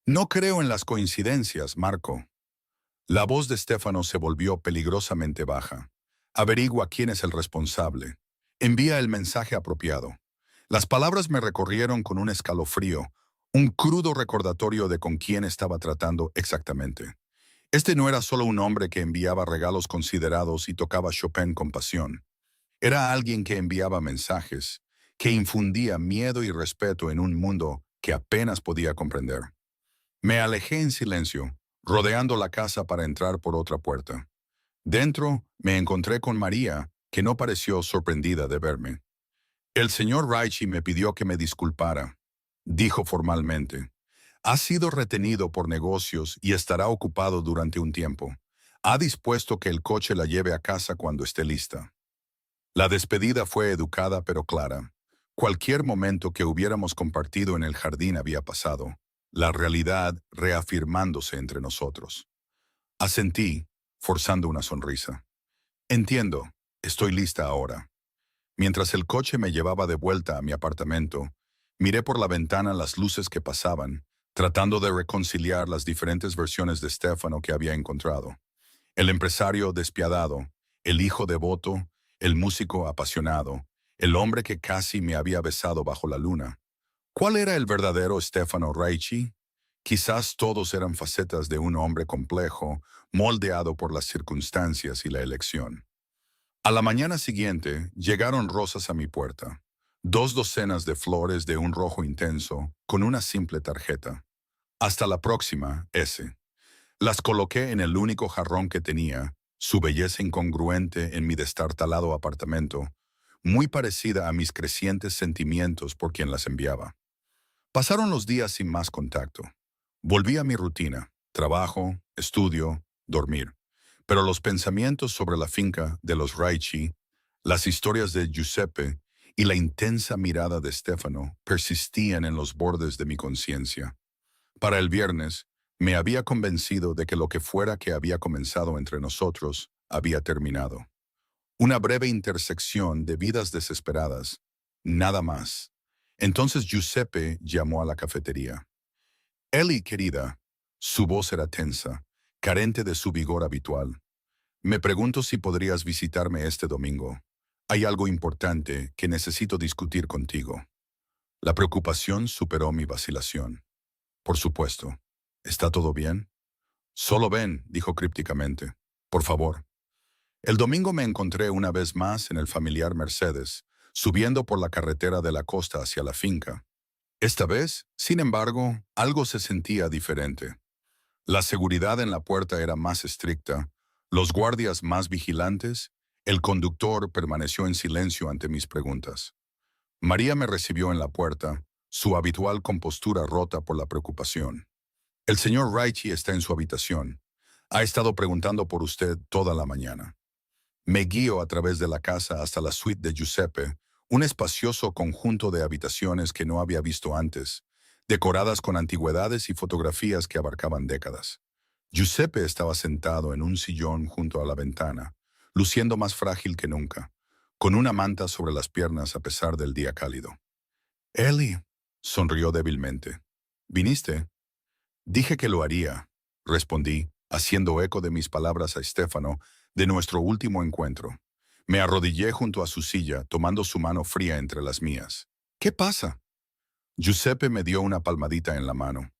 «No creo en las coincidencias, Marco». La voz de Stefano se volvió peligrosamente baja. «Averigua quién es el responsable. Envía el mensaje apropiado». Las palabras me recorrieron con un escalofrío, un crudo recordatorio de con quién estaba tratando exactamente. Este no era solo un hombre que enviaba regalos considerados y tocaba Chopin con pasión. Era alguien que enviaba mensajes, que infundía miedo y respeto en un mundo que apenas podía comprender. Me alejé en silencio, rodeando la casa para entrar por otra puerta. Dentro me encontré con María, que no pareció sorprendida de verme. El señor Raichi me pidió que me disculpara, dijo formalmente. Ha sido retenido por negocios y estará ocupado durante un tiempo. Ha dispuesto que el coche la lleve a casa cuando esté lista. La despedida fue educada pero clara. Cualquier momento que hubiéramos compartido en el jardín había pasado, la realidad reafirmándose entre nosotros. Asentí, forzando una sonrisa. Entiendo, estoy lista ahora. Mientras el coche me llevaba de vuelta a mi apartamento, miré por la ventana las luces que pasaban, tratando de reconciliar las diferentes versiones de Stefano que había encontrado. El empresario despiadado, el hijo devoto, el músico apasionado, el hombre que casi me había besado bajo la luna. ¿Cuál era el verdadero Stefano Raichi? Quizás todos eran facetas de un hombre complejo, moldeado por las circunstancias y la elección. A la mañana siguiente llegaron rosas a mi puerta. 2 docenas de flores de un rojo intenso, con una simple tarjeta. Hasta la próxima, S. Las coloqué en el único jarrón que tenía, su belleza incongruente en mi destartalado apartamento, muy parecida a mis crecientes sentimientos por quien las enviaba. Pasaron los días sin más contacto. Volví a mi rutina, trabajo, estudio, dormir. Pero los pensamientos sobre la finca de los Raichi, las historias de Giuseppe y la intensa mirada de Stefano persistían en los bordes de mi conciencia. Para el viernes, me había convencido de que lo que fuera que había comenzado entre nosotros había terminado. Una breve intersección de vidas desesperadas, nada más. Entonces Giuseppe llamó a la cafetería. Ellie, querida, su voz era tensa, carente de su vigor habitual. Me pregunto si podrías visitarme este domingo. Hay algo importante que necesito discutir contigo. La preocupación superó mi vacilación. Por supuesto. ¿Está todo bien? Solo ven, dijo crípticamente. Por favor. El domingo me encontré una vez más en el familiar Mercedes, subiendo por la carretera de la costa hacia la finca. Esta vez, sin embargo, algo se sentía diferente. La seguridad en la puerta era más estricta, los guardias más vigilantes, el conductor permaneció en silencio ante mis preguntas. María me recibió en la puerta, su habitual compostura rota por la preocupación. El señor Raichi está en su habitación. Ha estado preguntando por usted toda la mañana. Me guío a través de la casa hasta la suite de Giuseppe, un espacioso conjunto de habitaciones que no había visto antes, decoradas con antigüedades y fotografías que abarcaban décadas. Giuseppe estaba sentado en un sillón junto a la ventana, luciendo más frágil que nunca, con una manta sobre las piernas a pesar del día cálido. Ellie, sonrió débilmente. ¿Viniste? Dije que lo haría, respondí, haciendo eco de mis palabras a Stefano de nuestro último encuentro. Me arrodillé junto a su silla, tomando su mano fría entre las mías. ¿Qué pasa? Giuseppe me dio una palmadita en la mano.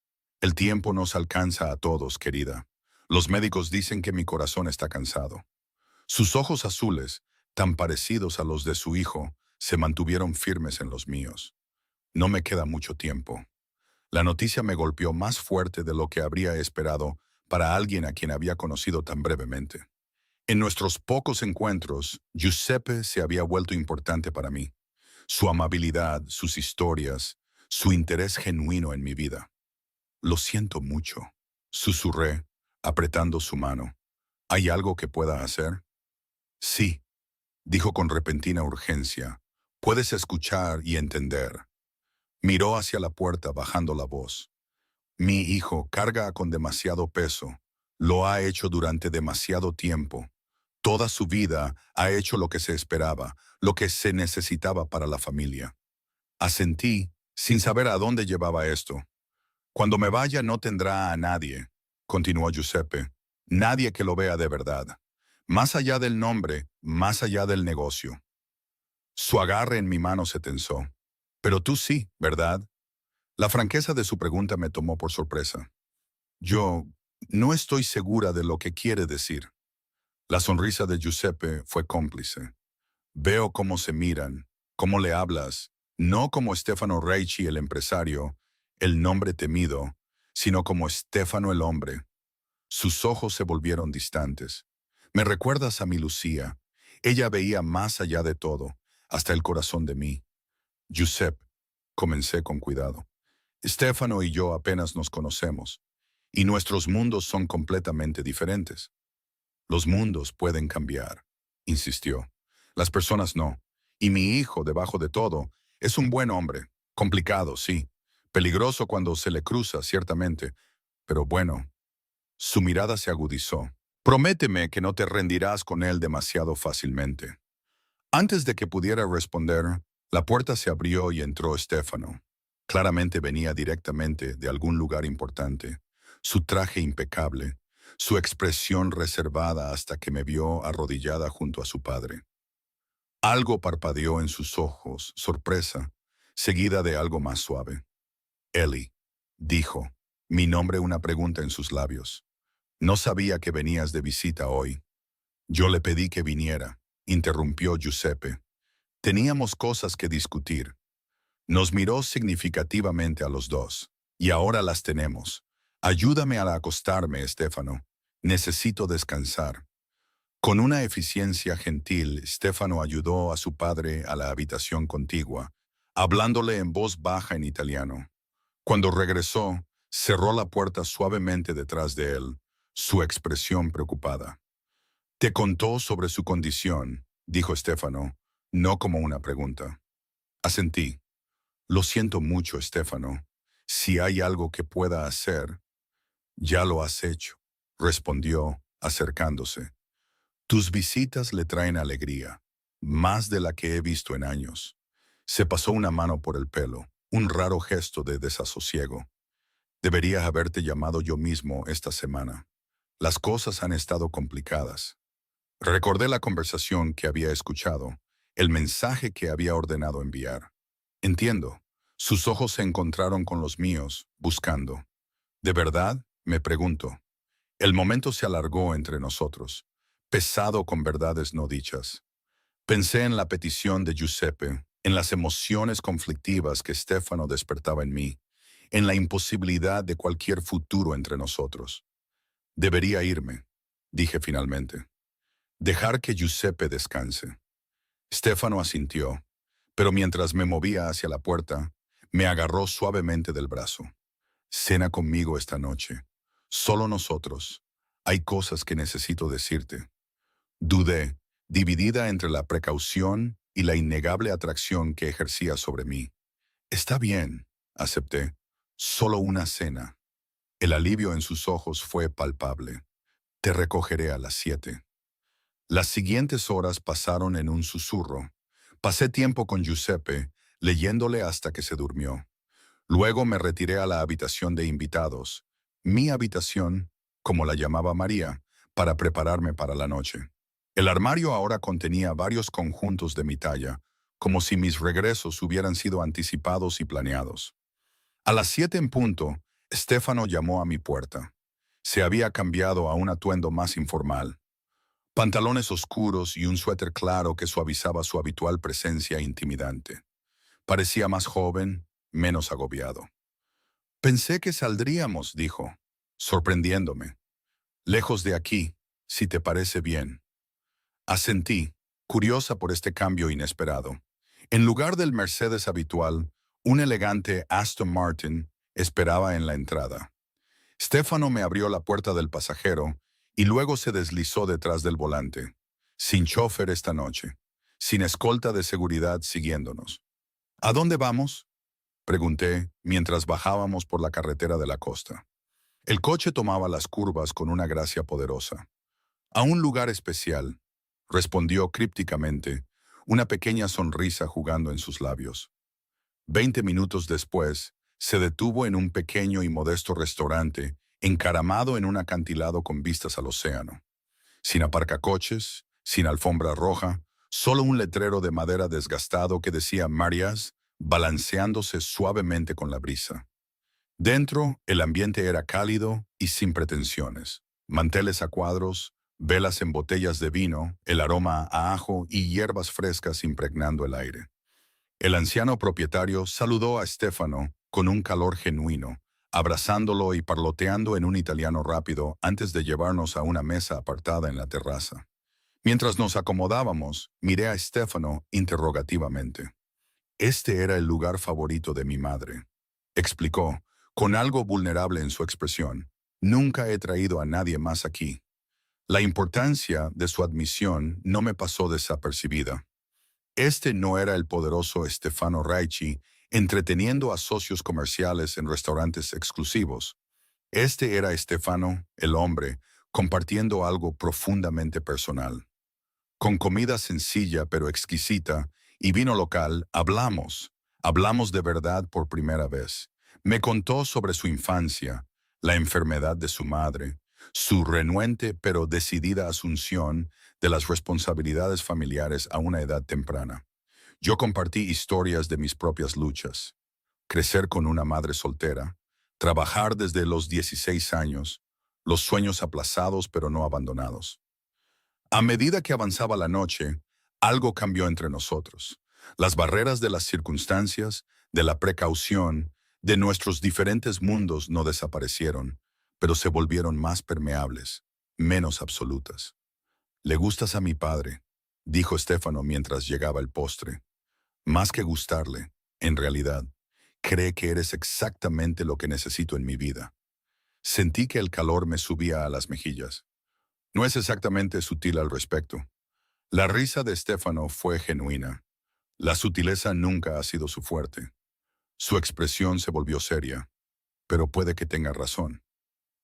El tiempo nos alcanza a todos, querida. Los médicos dicen que mi corazón está cansado. Sus ojos azules, tan parecidos a los de su hijo, se mantuvieron firmes en los míos. No me queda mucho tiempo. La noticia me golpeó más fuerte de lo que habría esperado para alguien a quien había conocido tan brevemente. En nuestros pocos encuentros, Giuseppe se había vuelto importante para mí. Su amabilidad, sus historias, su interés genuino en mi vida. Lo siento mucho, susurré, apretando su mano. ¿Hay algo que pueda hacer? Sí, dijo con repentina urgencia. Puedes escuchar y entender. Miró hacia la puerta bajando la voz. Mi hijo carga con demasiado peso. Lo ha hecho durante demasiado tiempo. Toda su vida ha hecho lo que se esperaba, lo que se necesitaba para la familia. Asentí, sin saber a dónde llevaba esto. Cuando me vaya no tendrá a nadie, continuó Giuseppe, nadie que lo vea de verdad. Más allá del nombre, más allá del negocio. Su agarre en mi mano se tensó. Pero tú sí, ¿verdad? La franqueza de su pregunta me tomó por sorpresa. Yo, No estoy segura de lo que quiere decir. La sonrisa de Giuseppe fue cómplice. Veo cómo se miran, cómo le hablas, no como Stefano Reichi el empresario, el nombre temido, sino como Stefano el hombre. Sus ojos se volvieron distantes. Me recuerdas a mi Lucía. Ella veía más allá de todo, hasta el corazón de mí. Giuseppe, comencé con cuidado. Stefano y yo apenas nos conocemos, y nuestros mundos son completamente diferentes. Los mundos pueden cambiar, insistió. Las personas no. Y mi hijo, debajo de todo, es un buen hombre. Complicado, sí. Peligroso cuando se le cruza, ciertamente. Pero bueno, su mirada se agudizó. Prométeme que no te rendirás con él demasiado fácilmente. Antes de que pudiera responder, la puerta se abrió y entró Stefano. Claramente venía directamente de algún lugar importante. Su traje impecable, su expresión reservada hasta que me vio arrodillada junto a su padre. Algo parpadeó en sus ojos, sorpresa, seguida de algo más suave. Eli, dijo, mi nombre una pregunta en sus labios. No sabía que venías de visita hoy. Yo le pedí que viniera, interrumpió Giuseppe. Teníamos cosas que discutir. Nos miró significativamente a los dos. Y ahora las tenemos. Ayúdame a acostarme, Stefano. Necesito descansar. Con una eficiencia gentil, Stefano ayudó a su padre a la habitación contigua, hablándole en voz baja en italiano. Cuando regresó, cerró la puerta suavemente detrás de él, su expresión preocupada. Te contó sobre su condición, dijo Stefano, no como una pregunta. Asentí. Lo siento mucho, Stefano. Si hay algo que pueda hacer, ya lo has hecho, respondió, acercándose. Tus visitas le traen alegría, más de la que he visto en años. Se pasó una mano por el pelo, un raro gesto de desasosiego. Debería haberte llamado yo mismo esta semana. Las cosas han estado complicadas. Recordé la conversación que había escuchado, el mensaje que había ordenado enviar. Entiendo. Sus ojos se encontraron con los míos, buscando. ¿De verdad? Me pregunto. El momento se alargó entre nosotros, pesado con verdades no dichas. Pensé en la petición de Giuseppe, en las emociones conflictivas que Stefano despertaba en mí, en la imposibilidad de cualquier futuro entre nosotros. Debería irme, dije finalmente. Dejar que Giuseppe descanse. Stefano asintió, pero mientras me movía hacia la puerta, me agarró suavemente del brazo. Cena conmigo esta noche. Solo nosotros. Hay cosas que necesito decirte. Dudé, dividida entre la precaución y la innegable atracción que ejercía sobre mí. Está bien, acepté. Solo una cena. El alivio en sus ojos fue palpable. Te recogeré a las 7. Las siguientes horas pasaron en un susurro. Pasé tiempo con Giuseppe, leyéndole hasta que se durmió. Luego me retiré a la habitación de invitados, mi habitación, como la llamaba María, para prepararme para la noche. El armario ahora contenía varios conjuntos de mi talla, como si mis regresos hubieran sido anticipados y planeados. A las 7 en punto, Stefano llamó a mi puerta. Se había cambiado a un atuendo más informal. Pantalones oscuros y un suéter claro que suavizaba su habitual presencia intimidante. Parecía más joven, menos agobiado. Pensé que saldríamos, dijo, sorprendiéndome. Lejos de aquí, si te parece bien. Asentí, curiosa por este cambio inesperado. En lugar del Mercedes habitual, un elegante Aston Martin esperaba en la entrada. Stefano me abrió la puerta del pasajero y luego se deslizó detrás del volante, sin chofer esta noche, sin escolta de seguridad siguiéndonos. ¿A dónde vamos?, pregunté mientras bajábamos por la carretera de la costa. El coche tomaba las curvas con una gracia poderosa. A un lugar especial, respondió crípticamente, una pequeña sonrisa jugando en sus labios. 20 minutos después, se detuvo en un pequeño y modesto restaurante encaramado en un acantilado con vistas al océano. Sin aparcacoches, sin alfombra roja, solo un letrero de madera desgastado que decía Marias, balanceándose suavemente con la brisa. Dentro, el ambiente era cálido y sin pretensiones. Manteles a cuadros, velas en botellas de vino, el aroma a ajo y hierbas frescas impregnando el aire. El anciano propietario saludó a Stefano con un calor genuino, abrazándolo y parloteando en un italiano rápido antes de llevarnos a una mesa apartada en la terraza. Mientras nos acomodábamos, miré a Stefano interrogativamente. Este era el lugar favorito de mi madre, explicó, con algo vulnerable en su expresión. Nunca he traído a nadie más aquí. La importancia de su admisión no me pasó desapercibida. Este no era el poderoso Stefano Raici entreteniendo a socios comerciales en restaurantes exclusivos. Este era Stefano, el hombre, compartiendo algo profundamente personal. Con comida sencilla pero exquisita y vino local, hablamos de verdad por primera vez. Me contó sobre su infancia, la enfermedad de su madre, su renuente pero decidida asunción de las responsabilidades familiares a una edad temprana. Yo compartí historias de mis propias luchas. Crecer con una madre soltera, trabajar desde los 16 años, los sueños aplazados pero no abandonados. A medida que avanzaba la noche, algo cambió entre nosotros. Las barreras de las circunstancias, de la precaución, de nuestros diferentes mundos no desaparecieron, pero se volvieron más permeables, menos absolutas. «Le gustas a mi padre», dijo Stefano mientras llegaba el postre. «Más que gustarle, en realidad, cree que eres exactamente lo que necesito en mi vida». Sentí que el calor me subía a las mejillas. No es exactamente sutil al respecto. La risa de Stefano fue genuina. La sutileza nunca ha sido su fuerte. Su expresión se volvió seria. Pero puede que tenga razón.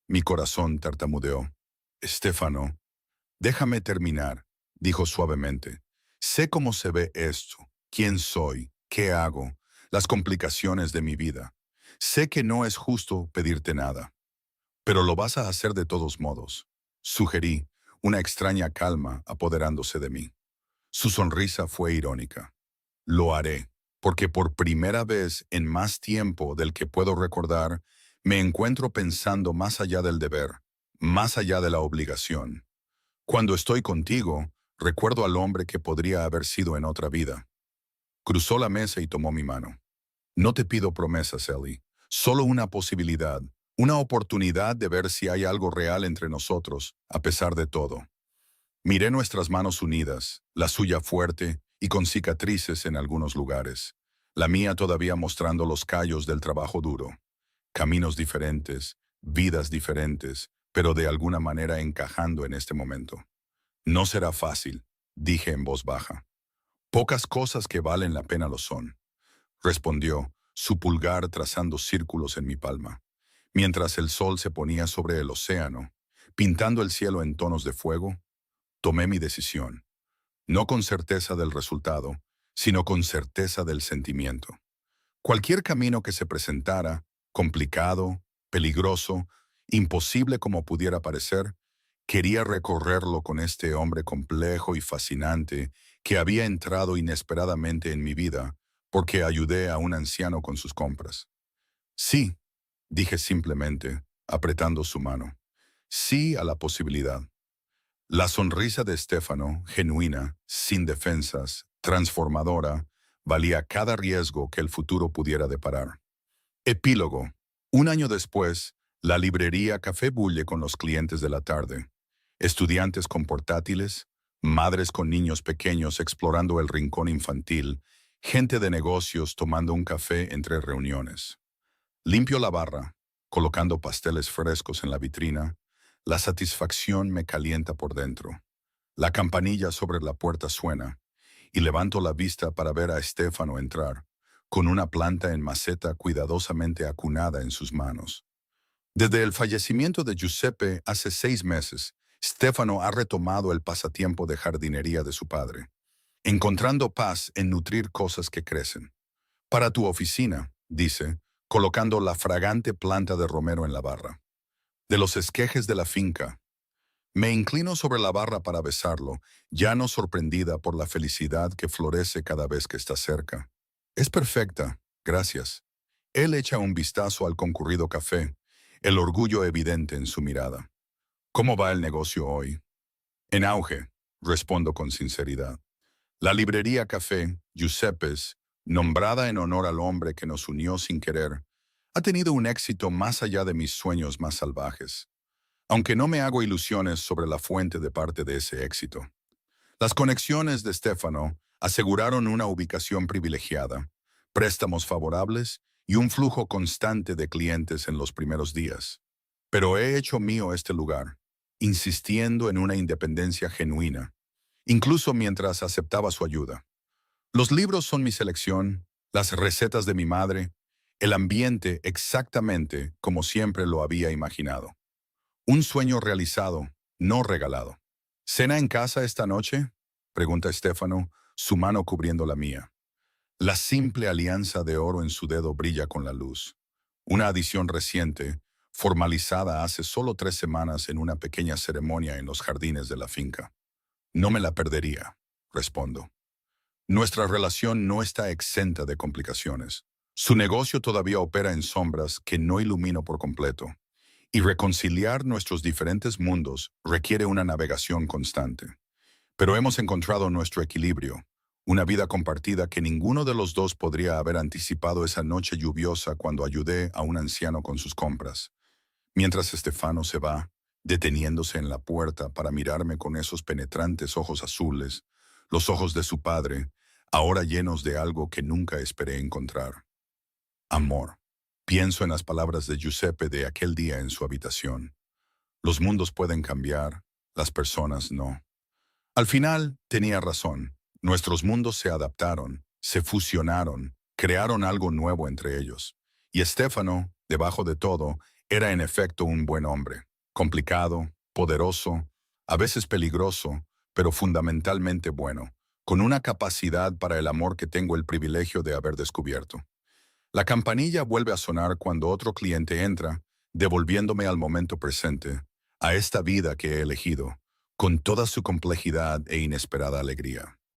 Mi corazón tartamudeó. «Stefano, déjame terminar», dijo suavemente. «Sé cómo se ve esto, quién soy, qué hago, las complicaciones de mi vida. Sé que no es justo pedirte nada. Pero lo vas a hacer de todos modos», sugerí, una extraña calma apoderándose de mí. Su sonrisa fue irónica. «Lo haré, porque por primera vez en más tiempo del que puedo recordar, me encuentro pensando más allá del deber, más allá de la obligación. Cuando estoy contigo, recuerdo al hombre que podría haber sido en otra vida». Cruzó la mesa y tomó mi mano. «No te pido promesas, Ellie, solo una posibilidad, una oportunidad de ver si hay algo real entre nosotros, a pesar de todo». Miré nuestras manos unidas, la suya fuerte y con cicatrices en algunos lugares, la mía todavía mostrando los callos del trabajo duro. Caminos diferentes, vidas diferentes, pero de alguna manera encajando en este momento. «No será fácil», dije en voz baja. «Pocas cosas que valen la pena lo son», respondió, su pulgar trazando círculos en mi palma, mientras el sol se ponía sobre el océano, pintando el cielo en tonos de fuego. Tomé mi decisión, no con certeza del resultado, sino con certeza del sentimiento. Cualquier camino que se presentara, complicado, peligroso, imposible como pudiera parecer, quería recorrerlo con este hombre complejo y fascinante que había entrado inesperadamente en mi vida porque ayudé a un anciano con sus compras. «Sí», dije simplemente, apretando su mano. «Sí a la posibilidad». La sonrisa de Stefano, genuina, sin defensas, transformadora, valía cada riesgo que el futuro pudiera deparar. Epílogo. Un año después, la librería Café bulle con los clientes de la tarde. Estudiantes con portátiles, madres con niños pequeños explorando el rincón infantil, gente de negocios tomando un café entre reuniones. Limpio la barra, colocando pasteles frescos en la vitrina. La satisfacción me calienta por dentro. La campanilla sobre la puerta suena, y levanto la vista para ver a Stefano entrar, con una planta en maceta cuidadosamente acunada en sus manos. Desde el fallecimiento de Giuseppe hace 6 meses, Stefano ha retomado el pasatiempo de jardinería de su padre, encontrando paz en nutrir cosas que crecen. «Para tu oficina», dice, colocando la fragante planta de romero en la barra. «De los esquejes de la finca». Me inclino sobre la barra para besarlo, ya no sorprendida por la felicidad que florece cada vez que está cerca. «Es perfecta, gracias». Él echa un vistazo al concurrido café, el orgullo evidente en su mirada. ¿Cómo va el negocio hoy? En auge, respondo con sinceridad. La librería Café, Giuseppe's, nombrada en honor al hombre que nos unió sin querer, ha tenido un éxito más allá de mis sueños más salvajes, aunque no me hago ilusiones sobre la fuente de parte de ese éxito. Las conexiones de Stefano aseguraron una ubicación privilegiada, préstamos favorables y un flujo constante de clientes en los primeros días. Pero he hecho mío este lugar, insistiendo en una independencia genuina, incluso mientras aceptaba su ayuda. Los libros son mi selección, las recetas de mi madre, el ambiente exactamente como siempre lo había imaginado. Un sueño realizado, no regalado. ¿Cena en casa esta noche? Pregunta Stefano, su mano cubriendo la mía. La simple alianza de oro en su dedo brilla con la luz. Una adición reciente, formalizada hace solo 3 semanas en una pequeña ceremonia en los jardines de la finca. No me la perdería, respondo. Nuestra relación no está exenta de complicaciones. Su negocio todavía opera en sombras que no ilumino por completo, y reconciliar nuestros diferentes mundos requiere una navegación constante. Pero hemos encontrado nuestro equilibrio, una vida compartida que ninguno de los dos podría haber anticipado esa noche lluviosa cuando ayudé a un anciano con sus compras. Mientras Stefano se va, deteniéndose en la puerta para mirarme con esos penetrantes ojos azules, los ojos de su padre, ahora llenos de algo que nunca esperé encontrar. Amor. Pienso en las palabras de Giuseppe de aquel día en su habitación. Los mundos pueden cambiar, las personas no. Al final, tenía razón. Nuestros mundos se adaptaron, se fusionaron, crearon algo nuevo entre ellos. Y Stefano, debajo de todo, era en efecto un buen hombre. Complicado, poderoso, a veces peligroso, pero fundamentalmente bueno, con una capacidad para el amor que tengo el privilegio de haber descubierto. La campanilla vuelve a sonar cuando otro cliente entra, devolviéndome al momento presente, a esta vida que he elegido, con toda su complejidad e inesperada alegría.